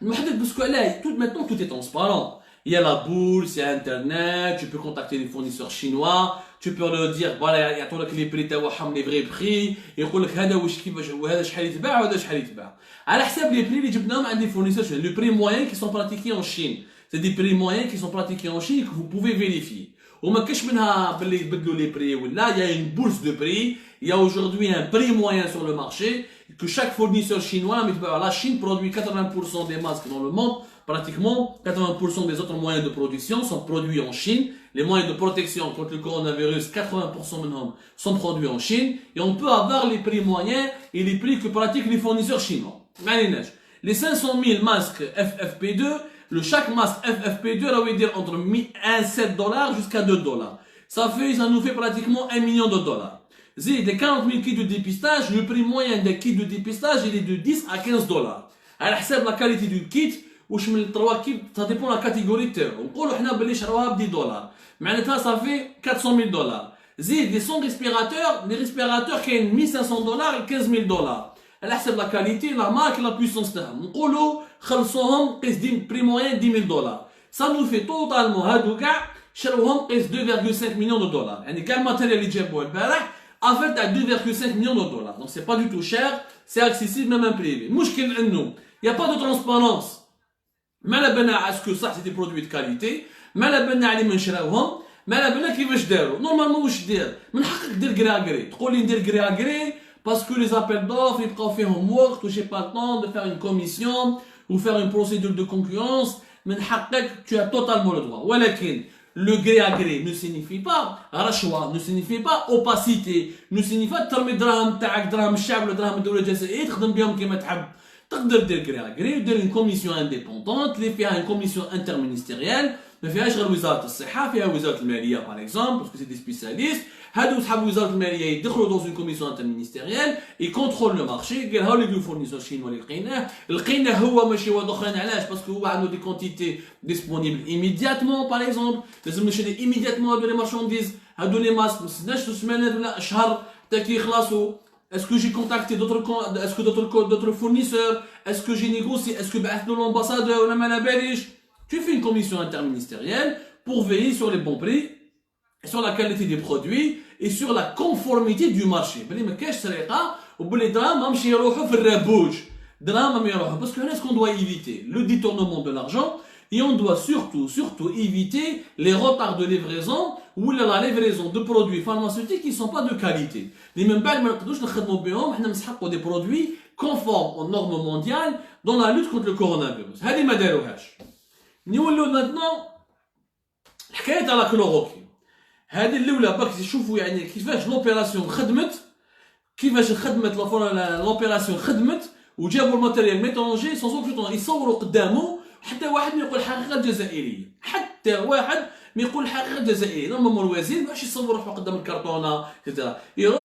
[SPEAKER 1] المحدد باسكو علاه tout maintenant tout est transparent. Il y a la bourse, il y a internet, tu peux contacter les fournisseurs chinois, tu peux leur dire voilà يعطوا لك لي بري تاعهم لي فري بري، يقول لك هذا واش كيفاش وهذا شحال يتباع وهذا شحال يتباع على حساب لي بري اللي جبناهم عند لي فورنيسور. لو بري موين qui sont pratiqués en Chine, c'est des prix moyens qui sont pratiqués en Chine que vous pouvez vérifier. وما كاش منها باللي يبدلوا لي بري ولا il y a une bourse de prix, il y a aujourd'hui un prix moyen sur le marché que chaque fournisseur chinois, la Chine produit 80% des masques dans le monde, pratiquement 80% des autres moyens de production sont produits en Chine. Les moyens de protection contre le coronavirus, 80% منهم sont produits en Chine et on peut avoir les prix moyens et les prix que pratiquent les fournisseurs chinois. Les 500 000 masques FFP2, chaque masque FFP2 ça veut dire entre 1,7 $ jusqu'à 2 $. Ça nous fait pratiquement 1 million de dollars. Zid, les 40 000 kits de dépistage, le prix moyen des kits de dépistage il est de 10 à 15 $. على حساب la qualité du kit واش من الثلاث كيت ça dépend la catégorie تاعو. نقولوا حنا باللي شراوها ب 10 $، معناتها صافي 400 000 $. زيد les 100 respirateurs, les respirateurs كاين 1500 $ ل 15 000 $. على حساب la qualité, la marque, la puissance تاعهم. نقولوا خلصوهم قيس بري موين 10 000 $. ça nous fait totalement هادو كاع شراوهم قيس 2,5 millions de $. يعني كاع الماتيريال اللي جابوه البارح affaire à 2,5 millions de $. Donc c'est pas du tout cher, c'est accessible même un privé. المشكل انه il y a pas de transparence. ما لا بالنا اسكو صح سي دي برودوي دو كاليتي، ما لا بالنا علي من شراوهم، ما لا بالنا كيفاش داروا. نورمالمون واش دير؟ من حقك دير كري تقول لي ندير كري باسكو لي زابيل دوف يبقاو فيهم وقت و جي با طون دو فير اون كوميسيون و فير اون بروسيدور دو كونكورونس. من حقك tu as totalement le droit. ولكن le gré à gré ne signifie pas رشوة، ne signifie pas opacité، ne signifie pas ترمي دراهم تاعك دراهم الشعب ولا دراهم الدولة الجزائرية تخدم بهم كيما تحب. تقدر دير gré à gré ودير une commission indépendante اللي فيها une commission interministérielle ما فيهاش غير وزارة الصحة، فيها وزارة المالية par exemple parce que c'est des spécialistes. هادو صحاب وزارة المالية يدخلوا dans une commission interministérielle et contrôlent le marché. قال هاو لي فورنيسور شينوا اللي لقيناه هو ماشي واحد اخرين. علاش؟ باسكو هو عنده دي كونتيتي ديسپونيبل immédiatement par exemple. لازم نشري immédiatement هادو لي مارشانديز هادو لي ماسك ما نستناش سيمانات ولا شهر حتى كي يخلصوا. Est-ce que j'ai contacté d'autres fournisseurs? Est-ce que j'ai négocié? Est-ce que l'ambassadeur ou la malabelish? Tu fais une commission interministérielle pour veiller sur les bons prix, sur la qualité des produits et sur la conformité du marché. بلي ما كاش سرقه وبلي دراهم ماهمش يروحوا في الرابوج. دراهم ما يروحوا parce que là ce qu'on doit éviter le détournement de l'argent et on doit surtout éviter les retards de livraison ou la livraison de produits pharmaceutiques qui ne sont pas de qualité. Les mêmes بعد ما نقدروش نخدموا بهم حنا نسحقوا des produits conformes aux normes mondiales dans la lutte contre le coronavirus. هذه ما داروهاش. نولوا maintenant الحكايه تاع لا كلوروكين. هذه الاولى باك تشوفوا يعني كيفاش لوبيراسيون خدمت لوبيراسيون خدمت وجابوا الماتيريال ميتونجي سون اوكسيتون يصوروا قدامه. حتى واحد ما يقول الحقيقه الجزائريه، حتى واحد ما يقول الحقيقه الجزائريه. نورمالمون الوزير ماشي يصور روحو قدام الكرتونه اكسترا، يروح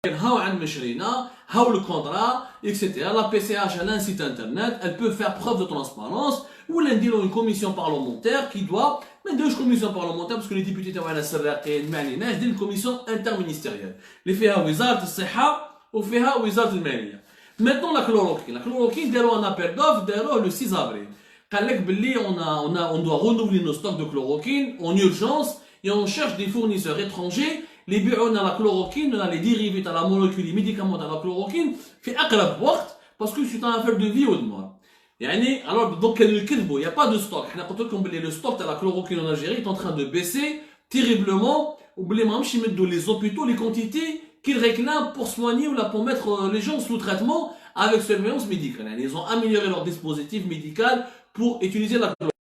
[SPEAKER 1] هاو عند مشرينا هاو لو كونطرا اكسترا. لا بي سي اش على سيت انترنت elle peut faire preuve de transparence. ولا نديرو une commission parlementaire qui doit ما نديروش كوميسيون بارلمونتير باسكو لي ديبوتي تاعنا سراقين ما عليناش. دير كوميسيون انترمينيستيريال اللي فيها وزاره الصحه وفيها وزاره الماليه. Maintenant la chloroquine داروا un appel d'offres داروه le 6 avril. قال لك باللي on doit renouveler nos stocks de chloroquine en urgence et on cherche des fournisseurs étrangers اللي يبيعونا la chloroquine ولا les dérivés تاع la molécule les médicaments تاع la chloroquine في اقرب وقت باسكو c'est une affaire de vie ou de mort. يعني alors donc كانوا يكذبوا. il y a pas de stock. حنا قلت لكم باللي le stock تاع la chloroquine en Algérie est en train de baisser terriblement وباللي ماهمش يمدوا les hôpitaux les quantités qu'ils réclament pour soigner ou là pour mettre les gens sous traitement avec surveillance médicale. Ils ont amélioré leur dispositif médical pour utiliser la chloroquine.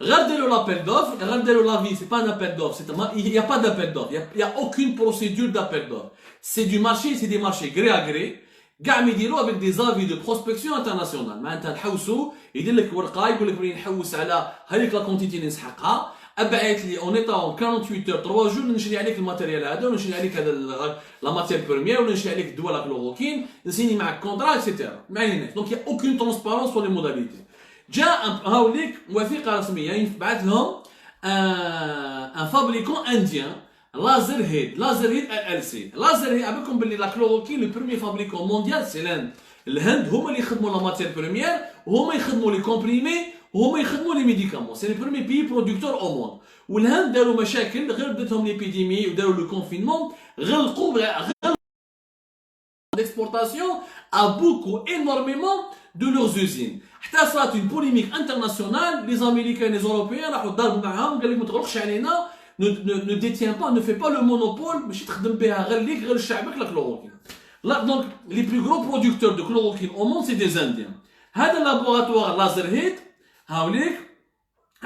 [SPEAKER 1] Regardez l'appel d'offres, regardez l'avis, c'est pas un appel d'offres, il n'y a pas d'appel d'offres, il n'y a aucune procédure d'appel d'offres. C'est du marché, c'est des marchés gré à gré. قاعد يديروا avec des avis de prospection internationale. معناتها نحوسوا يدير لك ورقه يقول لك بلي نحوس على هذيك لا كونتيتي اللي نسحقها ابعث لي اون ايتا 48 اور 3 جور نشري عليك الماتيريال هذا ونشري عليك هذا لا ماتير بروميير ونشري عليك الدواء لا كلوروكين نسيني معك كونترا اكسيتيرا ما عليناش دونك يا اوكين ترونسبارونس سور لي موداليتي جاء هاوليك وثيقه رسميه يبعث لهم ان فابريكون انديان لازر هيد ال سي لازر هيد عبالكم باللي لا كلوروكين لو بروميير فابريكون مونديال سي لاند الهند هما اللي يخدموا لا ماتير بروميير وهما يخدموا لي كومبريمي وهما يخدموا لي ميديكامون سي لي بروميي بيي برودكتور او موند والهند داروا مشاكل غير بدتهم ليبيديمي وداروا لو كونفينمون غلقوا l'exportation a beaucoup énormément de leurs usines حتى صارت une polémique internationale les américains les européens راحوا ضربوا معاهم قال لك ما تغلقش علينا ne détient pas ne fait pas le monopole ماشي تخدم بها غير ليك غير شعبك لا كلوروكين لا دونك les plus gros producteurs de chloroquine au monde c'est des indiens هذا laboratoire Lazerhead هاوليك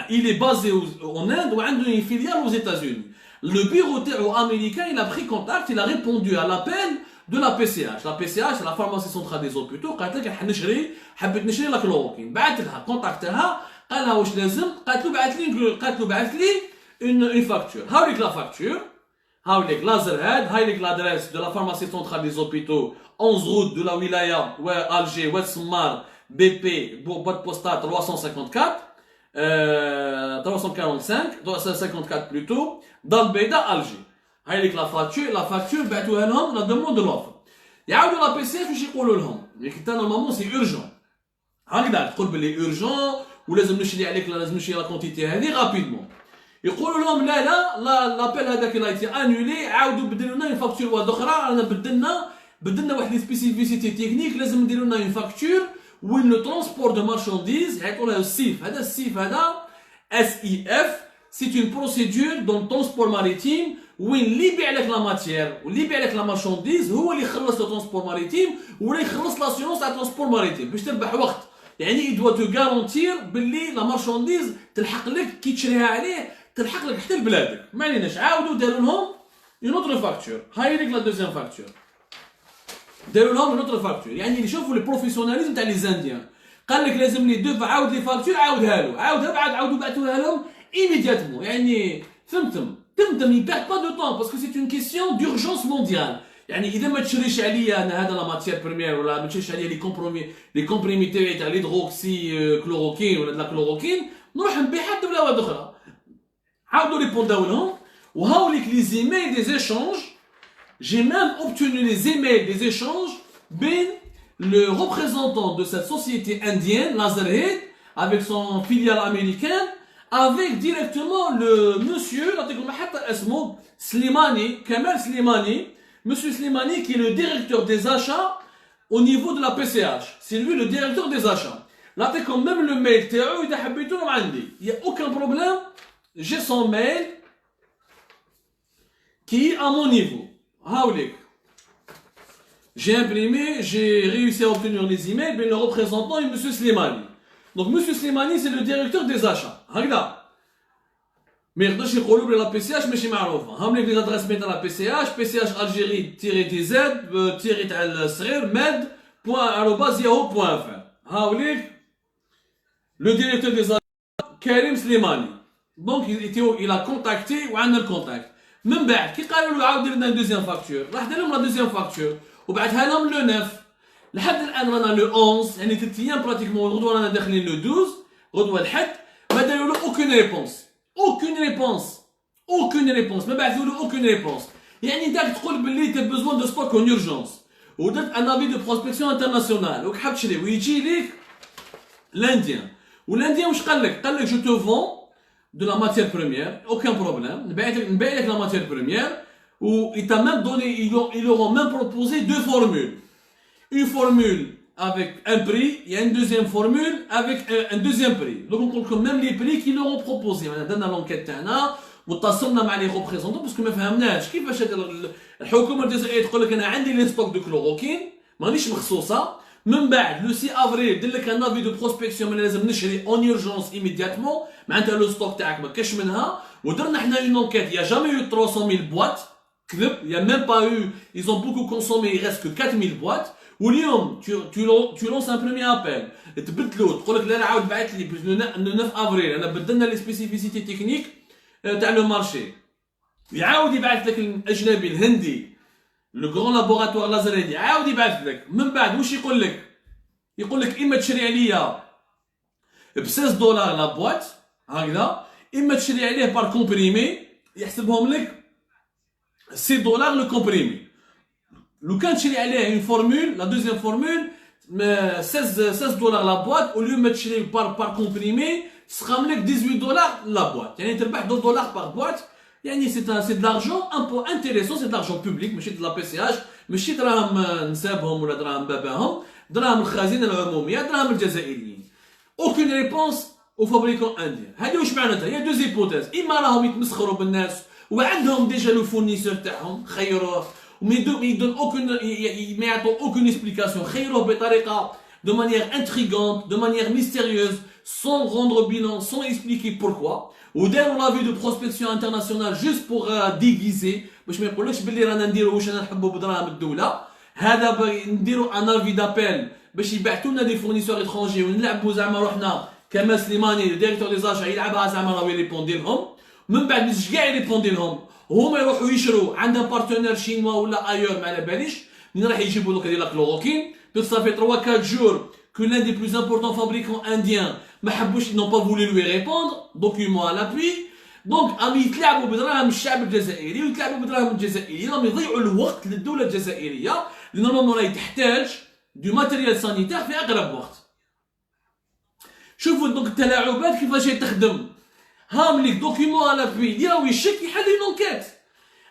[SPEAKER 1] il est basé en Inde ou عنده une filiale aux États-Unis le bureau américain il a pris contact il a répondu à l'appel de la PCH. La PCH, c'est la pharmacie centrale des hôpitaux. قالت لك حبيت نشري لا كلوروكين. بعثت لها كونتاكتها قال لها واش لازم؟ قالت له بعث لي une facture. هاوليك لا فاكتور. هاوليك لازرهاد. هاوليك l'adresse de la pharmacie centrale des hôpitaux 11 route de la wilaya Alger Oued Semmar BP boîte postale 354 354 plutôt dans le Beida Alger. هايليك لا فاكتور بعثوها لهم لا دوموند دو لوفر يعاودوا لا بي سي واش يقولوا لهم ملي كنت نورمالمون سي اورجون هكذا تقول بلي اورجون ولازم نشري عليك لازم نشري لا كونتيتي هذه رابيدمون يقولوا لهم لا لابيل هذاك لا ايتي انولي عاودوا بدلوا لنا فاكتور واحده اخرى رانا بدلنا واحد لي سبيسيفيسيتي تكنيك لازم نديروا لنا اون فاكتور وين لو ترونسبور دو مارشانديز يعيطوا لها السيف هذا السيف هذا اس اي اف سي اون بروسيدور دون ترونسبور ماريتيم وين اللي يبيع لك لا ماتيير واللي يبيع لك لا مارشانديز هو اللي يخلص لو ترونسبور ماريتيم ولا يخلص لاسيونس تاع ترونسبور ماريتيم باش تربح وقت يعني يدوا تو غارونتير باللي لا مارشانديز تلحق لك كي تشريها عليه تلحق لك حتى لبلادك ما عليناش عاودوا داروا لهم اون اوتر فاكتور هاي ليك لا دوزيام فاكتور داروا لهم اون اوتر فاكتور يعني اللي شوفوا لي بروفيسيوناليزم تاع لي زانديان قال لك لازم لي دو عاود لي فاكتور عاودها له عاودها بعد عاودوا بعثوها لهم ايميدياتمون يعني فهمتم ils perdent pas de temps parce que c'est une question d'urgence mondiale. يعني إذا ما تشريش عليا أنا هذا لا ماتيير بريمير ولا ما تشريش عليا لي كومبريمي تاعي تاع ليدروكسي كلوروكين ولا لا كلوروكين نروح نبيع حتى دوله واحده اخرى. عاودوا ريبونداو لهم وهاوليك لي زيميل دي زيشانج j'ai même obtenu les emails des échanges بين le représentant de cette société indienne Lazerhead avec son filiale américaine avec directement le monsieur, Slimani, Kamal Slimani, monsieur Slimani qui est le directeur des achats au niveau de la PCH. C'est lui le directeur des achats. Là, t'es quand même le mail, il n'y a aucun problème. J'ai son mail qui est à mon niveau. J'ai imprimé, j'ai réussi à obtenir les emails, mais le représentant est monsieur Slimani. Donc monsieur Slimani c'est le directeur des achats. هكذا ما يقدرش يقولوا بلي لا بي سي اش ماشي معروفه هم لي لادريس ميل تاع لا بي سي اش الجيري تيري دي زد تيري تاع الصغير مد @yahoo.fr هاوليك لو ديريكتور دي كريم سليماني دونك il a contacté وعندنا الكونتاكت من بعد كي قالوا له عاود دير لنا دوزيام فاكتور راح دار لهم لا دوزيام فاكتور وبعثها لهم لو 9 لحد الان رانا لو 11 يعني 3 ايام براتيكمون غدوه رانا داخلين لو 12 غدوه الحد ما داروا له aucune réponse ما بعثوا له aucune réponse يعني انت تقول باللي انت بوزوان دو ستوك اون اورجونس ودرت ان افي دو بروسبكسيون انترناسيونال وك حاب تشري ويجي ليك لانديان والانديان واش قال لك جو تو فون دو لا ماتيير بروميير aucun problème نبيع لك لا ماتيير بروميير و il t'a même donné ils leur ont même proposé deux formules une formule avec un prix, il y a une deuxième formule avec un deuxième prix. Donc on compte même les prix qu'ils leur ont proposés. On a donné l'enquête تاعنا واتصلنا مع les représentants parce que ما فهمناش كيفاش الحكومة الجزائرية تقول لك أنا عندي لي ستوك دو كلوروكين مانيش مخصوصة من بعد لو 6 افريل دير لك ان افي دو بروسبكسيون من لازم نشري اون اورجونس ايميدياتمون معناتها لو ستوك تاعك ما كاش منها ودرنا حنا اون انكيت يا جامي يو 300000 بواط كذب يا ميم با يو ils ont beaucoup consommé il reste que 4000 boîtes واليوم tu lances un premier appel تبدلو تقول لك لا عاود بعث لي 9 افريل انا بدلنا لي سبيسيفيسيتي تكنيك تاع لو مارشي، يعاود يبعث لك الاجنبي الهندي لو كرون لابوغاتوار لازريدي، عاود يبعث لك من بعد واش يقول لك؟ يقول لك اما تشري عليا ب 16 دولار لا بواط هكذا، اما تشري عليه بار كومبريمي يحسبهم لك 6 دولار لو كومبريمي. لو كان تشري عليه اون فورمول لا دوزيام فورمول 16 دولار لا بواط، او لو ما تشري بار كومبريمي تسخم لك 18 دولار لا بواط، يعني تربح 2 دولار بار بواط. يعني سي دو لارجون ان بو انتيريسون، سي دو لارجون بوبليك، ماشي دو لا بي سي اش، ماشي دراهم نسابهم ولا دراهم باباهم، دراهم الخزينه العموميه، دراهم الجزائريين. اوكين ريبونس او فابريكون انديان. هذه واش معناتها؟ هي دو زيبوتيز، اما راهم يتمسخروا بالناس وعندهم ديجا لو فورنيسور تاعهم خيروه، وما يدون اوكين، ما يعطوا اوكين اكسبليكاسيون، خيروه بطريقه de manière intrigante, de manière mystérieuse, sans rendre bilan, sans expliquer pourquoi. وداروا لافي دو بروسبكسيون انترناسيونال جوست بوغ ديغيزي، باش ما يقولكش باللي رانا نديرو واش انا نحبوا بدراهم الدوله. هذا نديرو ان افي دابيل باش يبعثوا لنا دي فورنيسور اترونجي ونلعبوا زعما روحنا كما سليماني ديريكتور دي زاشا يلعبها زعما راه يريبوندي لهم، من بعد مش كاع يريبوندي لهم، هما يروحوا يشروا عندهم بارتنير شينوا ولا ايور ما على باليش، من راح يجيبوا لك هذه لا كلوروكين. Donc ça fait 3-4 jours que l'un des plus importants fabricants indiens, ils n'ont pas voulu lui répondre, document à l'appui. Donc عم يتلاعبوا بدراهم الشعب الجزائري ويتلاعبوا بدراهم الجزائريين، راهم يضيعوا الوقت للدولة الجزائرية اللي نورمالمون راهي تحتاج دو ماتيريال سانيتير في أقرب وقت. شوفوا دونك التلاعبات كيفاش تخدم. هام ليك دوكيمون على لابوي اللي راهو يشك يحل اون انكيت.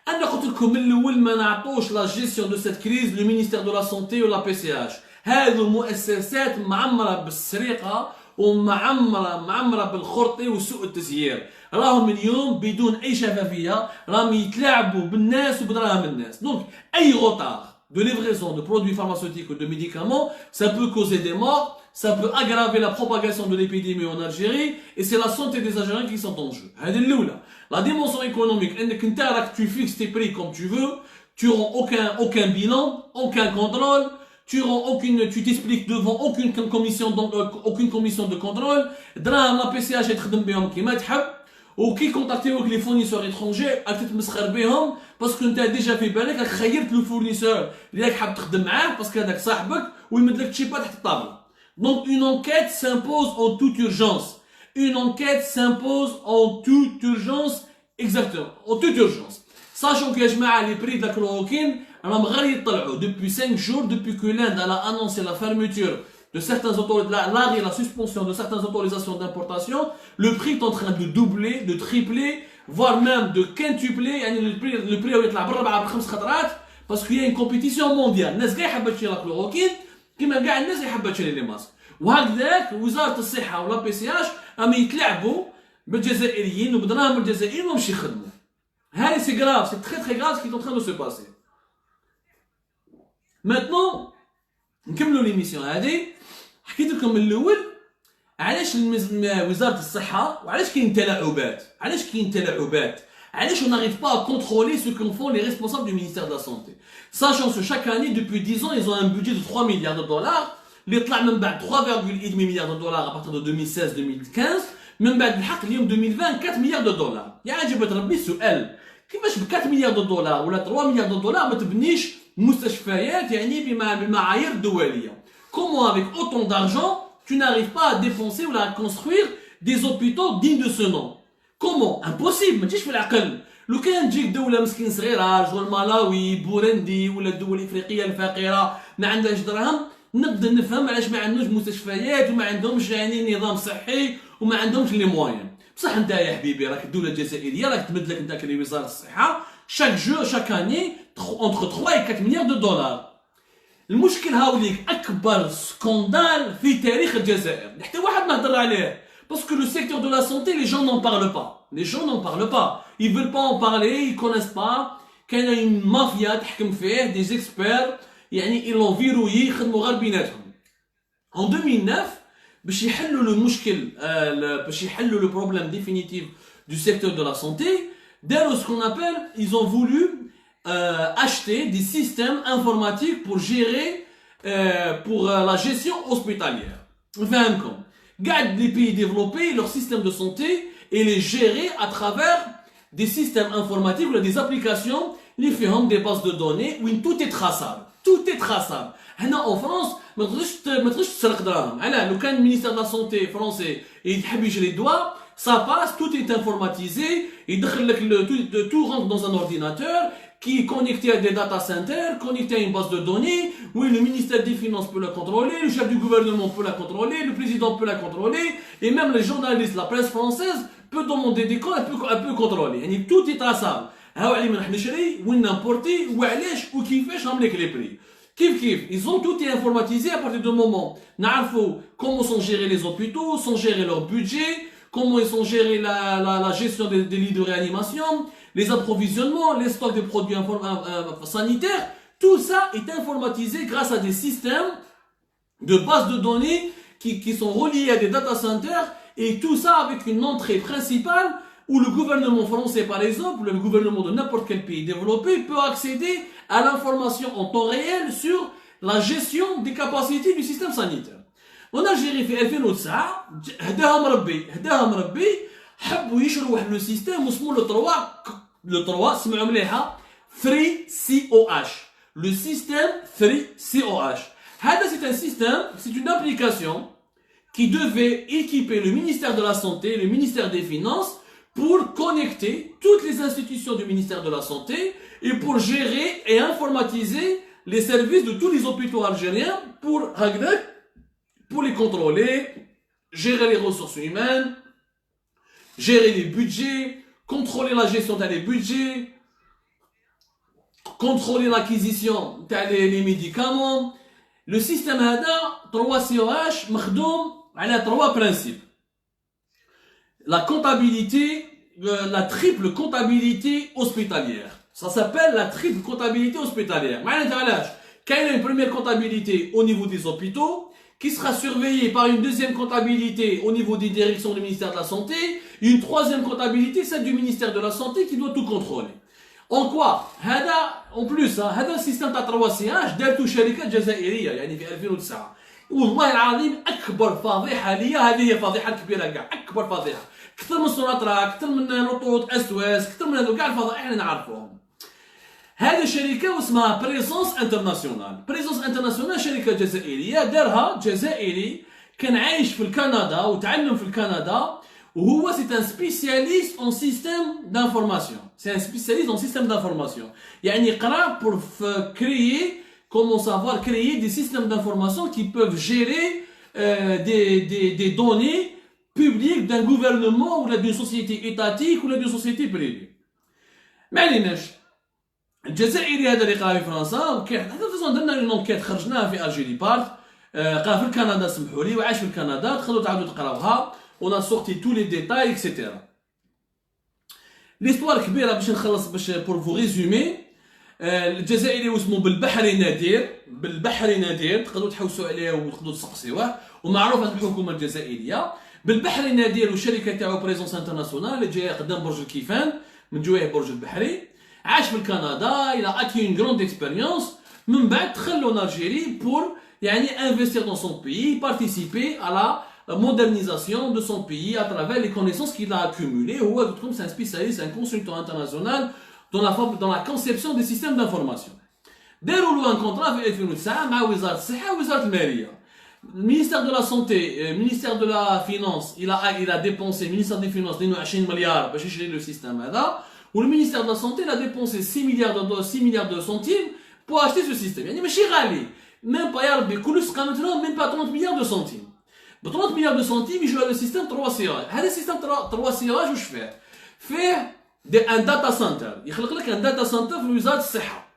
[SPEAKER 1] انا قلت لكم من الاول ما نعطوش لا جيستيون دو سيت كريز لو مينيستير دو لا سونتي ولا بي سي اش. هذو مؤسسات معمره بالسرقه ومعمره بالخرطي وسوء التسيير، راهم اليوم بدون اي شفافيه، راهم يتلاعبوا بالناس وبدراهم الناس. دونك اي غوطار de livraison de produits pharmaceutiques ou de médicaments, ça peut causer des morts, ça peut aggraver la propagation de l'épidémie en Algérie, et c'est la santé des Algériens qui sont en jeu. La dimension économique, tu fixes tes prix comme tu veux, tu rends aucun bilan, aucun contrôle, tu t'expliques devant aucune commission de contrôle, la PCH est très bien qui m'a وكي كونتاكتيوك لي فورنيسور اترونجي راك تتمسخر بهم باسكو انت ديجا في بالك راك خيرت لو فورنيسور اللي راك حاب تخدم معاه باسكو هذاك صاحبك ويمد لك تشيبا تحت الطابله. دونك اون انكيت سامبوز اون توت اورجونس، اون انكيت سامبوز اون توت اورجونس، اكزاكتومون اون توت اورجونس. ساشون كو يا جماعه لي بري داك الكلوروكين راهم غير يطلعوا دوبوي 5 جور دوبوي كو لاند لا انونسي لا فيرميتور de certains l'arrêt, la suspension de certaines autorisations d'importation, le prix est en train de doubler, de tripler, voire même de quintupler. Le prix va يطلع بالربعه بخمس خطرات parce qu'il y a une compétition mondiale. الناس كاع حابه تشري لا كلوروكين كيما كاع الناس اللي حابه تشري لي ماسك. وهكذاك وزاره الصحه ولا بي سي اش راهم يتلاعبوا بالجزائريين وبدراهم الجزائريين ومش يخدموا. هذه سي غراف، سي تري تري غراف qui est en train de se passer. Maintenant نكملوا ليميسيون هذه. حكيت لكم من الاول علاش وزاره الصحه وعلاش كاين تلاعبات، علاش on n'arrive pas à contrôler ce que font les responsables du ministère de la santé. Sachant que chaque année depuis 10 ans ils ont un budget de 3 milliards de dollars اللي طلع من بعد 3,5 milliards de dollars à partir de 2016-2015، من بعد الحق اليوم 2020 4 مليار دو دولار. يعني عجبت ربي السؤال كيفاش ب 4 مليار دو دولار ولا 3 مليار دو دولار ما تبنيش مستشفيات يعني بالمعايير الدوليه. Comment avec autant d'argent tu n'arrives pas à dépenser ou à construire des hôpitaux dignes de ce nom? Comment? Impossible. ما تجيش في العقل. لو كان تجيك دولة مسكين صغيرة جوال مالاوي بورندي ولا الدول الافريقية الفقيرة ما عندهاش دراهم نقدر نفهم علاش ما عندهمش مستشفيات وما عندهمش يعني نظام صحي وما عندهمش لي موين. بصح انت يا حبيبي راك الدولة الجزائرية راك تمد لك انت كوزارة الصحة chaque année entre 3 et 4 milliards de dollars. المشكل هاوليك اكبر سكوندال في تاريخ الجزائر حتى واحد ما هضر عليه باسكو لو سيكتور دو لا سونتي لي جون نون بارلو با ils veulent pas en parler ils connaissent pas. كاين مافيا تحكم فيه دي اكسبير يعني ils l'ont verrouillé يخدموا غير بيناتهم. en 2009 باش يحلوا المشكل باش يحلوا لو بروبليم ديفينيتيف du secteur de la santé داروا ce qu'on appelle ils ont voulu acheter des systèmes informatiques pour gérer pour la gestion hospitalière. Enfin, les pays développés, leur système de santé et les gérer à travers des systèmes informatiques ou des applications qui font des bases de données où tout est traçable. Tout est traçable. En France, ما تقدرش تسرق دراهم. لو كان المينيستير de la santé français يحب يجري الدواء, ça passe, tout est informatisé, tout rentre dans un ordinateur qui est connecté à des data centers, connecté à une base de données, oui, le ministère des Finances peut la contrôler, le chef du gouvernement peut la contrôler, le président peut la contrôler, et même les journalistes, la presse française peut demander des comptes, elle peut contrôler. Yani, tout est traçable. Où n'importer, où علاش, où كيفاش عملك les prix. Ils ont tout informatisé à partir du moment. Comment sont gérés les hôpitaux, sont gérés leur budget, comment ils sont gérés la gestion des lits de réanimation, les approvisionnements, les stocks de produits sanitaires. Tout ça est informatisé grâce à des systèmes de bases de données qui sont reliés à des data centers, et tout ça avec une entrée principale où le gouvernement français, par exemple, le gouvernement de n'importe quel pays développé peut accéder à l'information en temps réel sur la gestion des capacités du système sanitaire. En Algérie, في 2009 هداها مربي حبوا يشروا le système واسمه le 3 سمعوا مليحه 3COH. Le système 3COH. C'est un système, c'est une application qui devait équiper le ministère de la Santé, le ministère des Finances, pour connecter toutes les institutions du ministère de la Santé et pour gérer et informatiser les services de tous les hôpitaux algériens pour les contrôler, gérer les ressources humaines, gérer les budgets, contrôler la gestion des budgets, contrôler l'acquisition des médicaments. Le système HADA 3COH مخدوم على 3 principes. La comptabilité, la triple comptabilité hospitalière. Ça s'appelle la triple comptabilité hospitalière. Il y a une première comptabilité au niveau des hôpitaux, qui sera surveillée par une deuxième comptabilité au niveau des directions du ministère de la Santé, une troisième comptabilité, celle du ministère de la Santé, qui doit tout contrôler. En quoi en plus, هذا السيستم تاع 3CH دارته شركات جزائريه يعني في 2009. والله العظيم اكبر فضيحه ليا, هذه هي فضيحه كبيره كاع, اكبر فضيحه اكثر من سوناترا, اكثر من رطوط اسواس, اكثر من هذو كاع الفضائح احنا نعرفوهم. هذه الشركه واسمها بريزونس انترناسيونال. بريزونس انترناسيونال شركه جزائريه دارها جزائري كان عايش في الكندا وتعلم في الكندا, وهو c'est un spécialiste en système d'information. C'est un spécialiste en système d'information. يعني قرا pour créer, comment savoir créer des systèmes d'information qui peuvent gérer des données publiques d'un gouvernement ou d'une société étatique ou d'une société privée. ما عليناش. الجزائري هذا اللي قرا في فرنسا هذا درنا اون انكيت خرجناها في الجيري بارت, قرا في الكندا سمحوا لي وعاش في الكندا, تخلوا تعاودوا تقراوها. On a sorti tous les détails, etc. L'histoire كبيرة باش نخلص pour vous résumer. الجزائري واسمه بالبحري نادير تقدروا تحوسوا عليه وتقدروا تسقسيوه, ومعروف في الحكومة الجزائرية. بالبحري نادير والشركة تاعو بريزونس انترناسيونال اللي جايه قدام برج الكيفان من جواه برج البحري. عاش في الكندا, il a acquis une grande expérience. من بعد دخل en Algérie pour يعني investir dans son pays, participer à la modernisation de son pays à travers les connaissances qu'il a accumulées. C'est un spécialiste, un consultant international dans la conception des systèmes d'information. داروا له un contrat في 2009 مع وزارة الصحة ووزارة المالية. Le ministère de la Santé, le ministère de la Finance, il a dépensé, le ministère des Finances 22 مليار باش يشري le système هذا, ou le ministère de la Santé il a dépensé 6 milliards de centimes pour acheter ce système. يعني ماشي غالي, même pas يا ربي كلش قامت لهم même pas 30 milliards de centimes. ب 30 مليار دو سنتيم يجوا على السيستم 3COH. هذا السيستم 3COH واش فيه ان داتا سنتر, يخلق لك ان داتا سنتر في وزاره الصحه.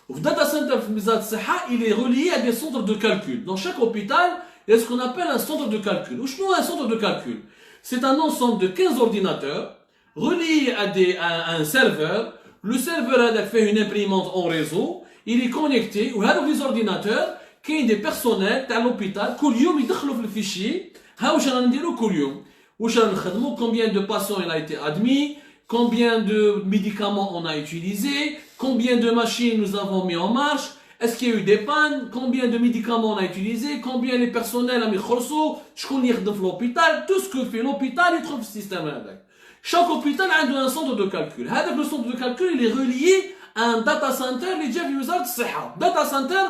[SPEAKER 1] وفي داتا سنتر في وزاره الصحه il est relié à des centres de calcul. Dans chaque hôpital il y a ce qu'on appelle un centre de calcul. وشنو un centre de calcul? C'est un ensemble de 15 ordinateurs reliés à un serveur. Le serveur هذاك فيه une imprimante en réseau, il est connecté, وهذوك les ordinateurs كاين دي بيرسونيل تاع لوبيتال كل يوم يدخلوا في الفيشي. ها واش رانا نديرو كل يوم, واش رانا نخدمو, combien de patients il a été admis, combien de médicaments on a utilisé, combien de machines nous avons mis en marche, est-ce qu'il y a eu des pannes, combien de médicaments on a utilisé, combien les personnels ont mis خلصوا, شكون يخدم في l'hôpital, tout ce que fait l'hôpital il trouve le système هذاك. Chaque hôpital a un centre de calcul. Le centre de calcul il est relié à un data center اللي جا في وزارة الصحة. Data center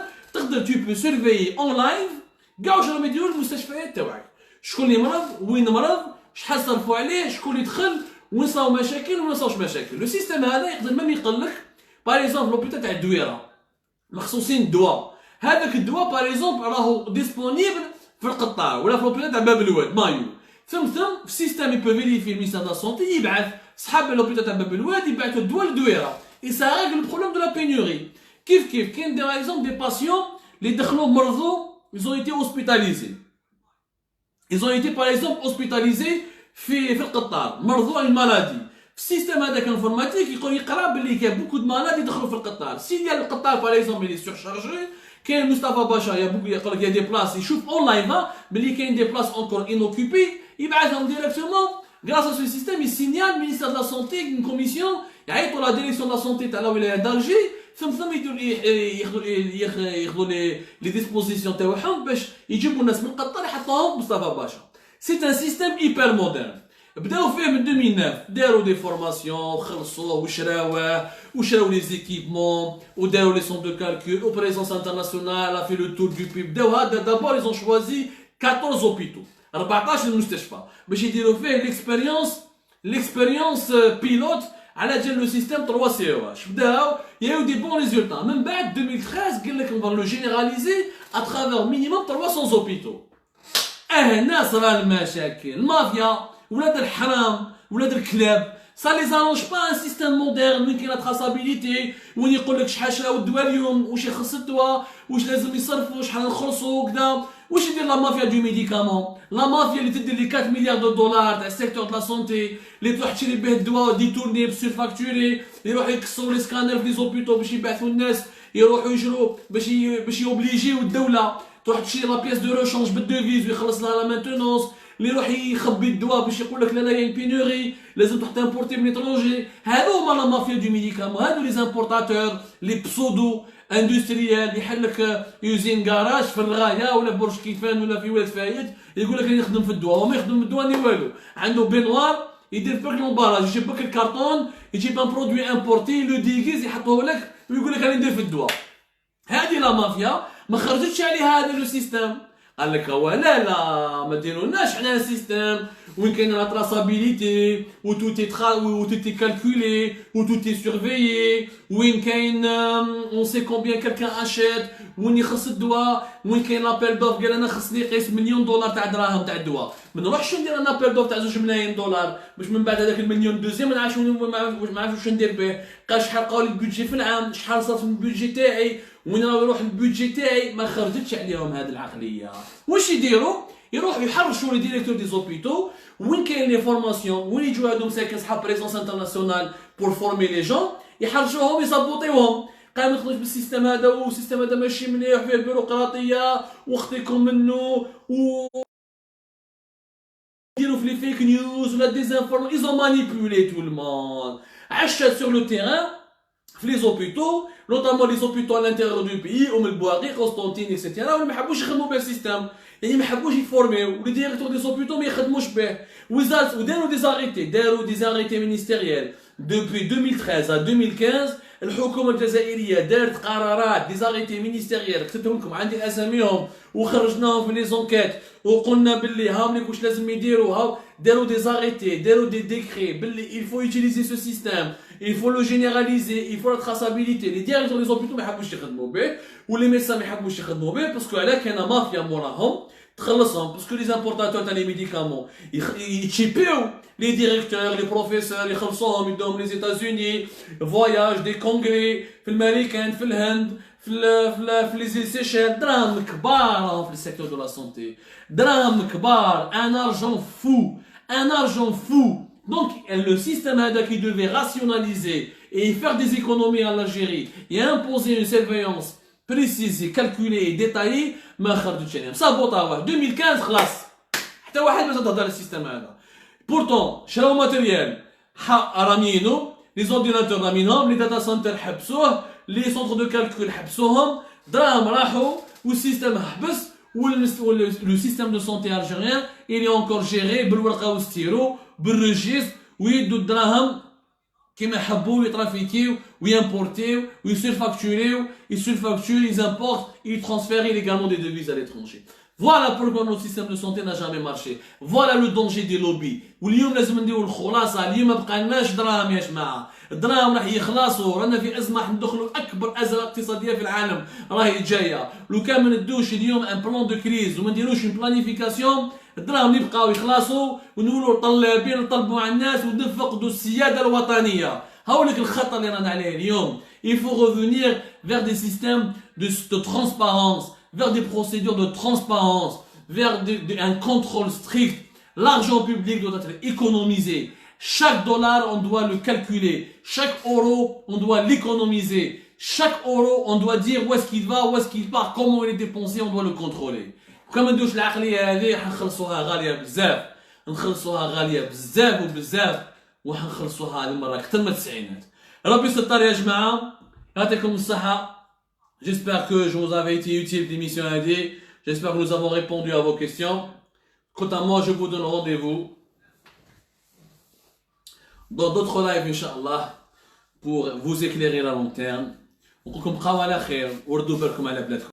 [SPEAKER 1] tu peux surveiller en live كاع واش راهم يديروا المستشفيات تاعك. شكون اللي مرض وين مرض شحال صرفوا عليه شكون اللي دخل وين صاو مشاكل وين صاوش مشاكل. لو سيستم هذا يقدر ميم يقول لك باغ اكزومبل لوبيتال تاع الدويره مخصوصين الدواء هذاك الدواء باغ اكزومبل راهو ديسپونيبل في القطار ولا في لوبيتال تاع باب الواد مايو ثم في السيستم يبو فيريفي المينيستير دو سونتي يبعث صحاب لوبيتال تاع باب الواد يبعثوا الدواء للدويره اي سا ريغل البروبليم دو لا بينوري كيف كاين باغ اكزومبل دي باسيون اللي دخلوا مرضوا ils ont été hospitalisés ils ont été par exemple hospitalisés في القطار مرضوا عن المالادي في السيستم هذاك الانفورماتيك يقول يقرا باللي كاين بوكو دو مالاد يدخلوا في القطار سي ديال القطار باغ اكزومبل لي سور شارجي كاين مصطفى باشا يقول لك يا دي بلاص يشوف اون لايف باللي كاين دي بلاص اونكور انوكوبي يبعثهم ديريكتومون غراس ا سو سيستم يسينيال مينيستير دو لا سونتي اون كوميسيون يعيطوا لا ديريكسيون دو لا سونتي تاع لا ولايه دالجي ثم ياخذوا لي ديسبوزيسيون تاعهم باش يجيبوا الناس من القطار يحطوهم مصطفى باشا سي ان سيستم ايبر مودرن بداو فيه من 2009 داروا دي فورماسيون خلصوه وشراو لي زيكيبمون وداروا لي سون دو كالكول او بريزونس انترناسيونال ا في لو تور دو بيب بداو هذا دابور ايزون شوازي 14 اوبيتو 14 مستشفى باش يديروا فيه ليكسبيريونس بيلوت على جال لو سيستيم 3 سي او اش بداو ياو دي بون ريزولتا من بعد 2013 قال لك نبغى لو جينيراليزي اترافير مينيموم 300 اوبيتو هنا صرا المشاكل المافيا ولاد الحرام ولاد الكلاب ça les arrange pas un système moderne وين كاين تراسابيليتي وين يقول لك شحال شراو الدواء اليوم واش يخص الدواء واش لازم يصرفوا شحال نخلصوا وكذا واش يدير لا مافيا دو ميديكامون لا مافيا اللي تدير لي 4 مليار دولار تاع السيكتور دو لا سونتي اللي تروح تشري به الدواء ديتورني بسيرفاكتوري يروحوا يكسروا لي سكانر في لي زوبيتو باش يبعثوا الناس يروحوا يجروا باش يوبليجيو الدوله تروح تشري لا بياس دو روشونج بالدوفيز ويخلص لها لا مانتونونس اللي يروح يخبي الدواء باش يقول لك لا لا يا بينوري لازم تروح تامبورتي من لترونجي هادو هما لا مافيا دو ميديكامون هادو لي زامبورتاتور لي بسودو اندستريال اللي يحل لك يوزين كراج في الغايه ولا برج كيفان ولا في ولاد فايد يقول لك راني نخدم في الدواء هو ما يخدم في الدواء ني والو عنده بينوار يدير بك لومباراج يجيب لك الكارطون يجيب ان برودوي امبورتي لو ديغيز يحطوه لك ويقول لك راني ندير في الدواء هذه لا مافيا ما خرجتش عليها هذا لو سيستم قال لك هو لا ما ديرولناش حنا سيستم وين كاين لا تراسابيليتي و تو تي كالكولي و تو تي سورفيي وين كاين اون سي كومبيان كالكان اشيت وين يخص الدواء وين كاين لابيل دوف قال انا خصني يقيس مليون دولار تاع دراهم تاع الدواء ما نروحش ندير انا ابيل دوف تاع 2 ملايين دولار باش من بعد هذاك المليون دوزيام ما نعرفش ما عرفتش واش ندير به قال شحال قالوا لي البودجي في العام شحال صرف من البودجي تاعي وين راه يروح البودجي تاعي ما خرجتش عليهم هذه العقليه واش يديروا يروحوا يحرشوا لي ديريكتور دي زوبيتو وين كاين لي فورماسيون وين يجوا هادو مساكن صحاب بريزونس انترناسيونال بور فورمي لي جون يحرشوهم يصابوطيوهم قام يخرج بالسيستم هذا والسيستم هذا ماشي مليح فيه بيروقراطيه واخطيكم منه و يديروا في لي فيك نيوز ولا ديزانفورم ايزون مانيبيولي تو الموند عشات سور لو تيران في لي زوبيتو نوطامون لي زوبيتو على الانتيريور دو بيي ام البواقي قسطنطين اكسيتيرا ولا ما حبوش يخدموا بهذا السيستم يعني ما حبوش يفورميو ولي ديريكتور دي زوبيتو ما يخدموش به وزارة وداروا دي زاريتي مينيستيريال دوبوي 2013 ا 2015 الحكومه الجزائريه دارت قرارات دي زاريتي مينيستيريال كتبتهم لكم عندي اساميهم وخرجناهم في لي زونكيت وقلنا باللي هاهم لك واش لازم يديروا هاو داروا دي زاريتي داروا دي ديكري باللي il faut utiliser ce système il faut le généraliser il faut la traçabilité les directeurs des hôpitaux ما يحبوش يخدموا به ولي ميدسان ما يحبوش يخدموا به باسكو على كاينه مافيا موراهم تخلصهم باسكو لي زامبورتاتور تاع لي ميديكامون يتشيبيو لي ديريكتور لي بروفيسور يخلصوهم يدوهم لي زيتازوني فواياج دي كونغري في الماريكان في الهند في لي سيشيل دراهم كبار في السيكتور دو لا سونتي دراهم كبار ان ارجون فو Donc le système qui devait rationaliser et faire des économies en Algérie et imposer une surveillance précise et calculée et détaillée ما خرجتش عليهم صابوطاوه 2015 خلاص حتى واحد ما تهضر على السيستم هذا بورتون شراو ماتيريال رامينو لي زورديناتور رامينهم لي داتا سنتر حبسوه لي سونتر دو كالكول حبسوهم دراهم راحوا والسيستم حبس le système de santé algérien il est encore géré بالورقه والستيرو بالريجيست ويدوا الدراهم كيما يحبوا يترافيكيو ويمبورتيو ويسولفاكتوريو ils importent et ils transfèrent illégalement des devises à l'étranger. Voilà pourquoi notre système de santé n'a jamais marché. Voilà le danger des lobbies. واليوم لازم نديروا الخلاصه. اليوم ما بقالناش دراهم يا جماعه. الدراهم راح يخلصوا. رانا في ازمه، راح ندخلوا اكبر ازمه اقتصاديه في العالم راهي جايه. لو كان ما ندوش اليوم ان بلان دو كريز وما نديروش ان بلانيفيكاسيون، الدراهم يبقاو يخلصوا ونولوا طلابين نطلبوا على الناس ونفقدوا السياده الوطنيه. هاولك الخطر اللي رانا عليه اليوم. Il faut revenir vers des systèmes de transparence, vers des procédures de transparence, vers un contrôle strict. L'argent public doit être économisé. Chaque dollar, on doit le calculer. Chaque euro, on doit l'économiser. Chaque euro, on doit dire où est-ce qu'il va, où est-ce qu'il part, comment il est dépensé, on doit le contrôler. كما ندوش العقلية هذه حنخلصوها غالية بزاف. نخلصوها غالية بزاف وبزاف وحنخلصوها هذه المرة أكثر من التسعينات. ربي يستر يا جماعة. يعطيكم الصحة. J'espère que je vous avais été utile l'émission AD. J'espère que nous avons répondu à vos questions. Quant à moi, je vous donne rendez-vous dans d'autres lives, Inch'Allah, pour vous éclairer à long terme. ونقولكم بقاو على خير وردوا بالكم على بلادكم.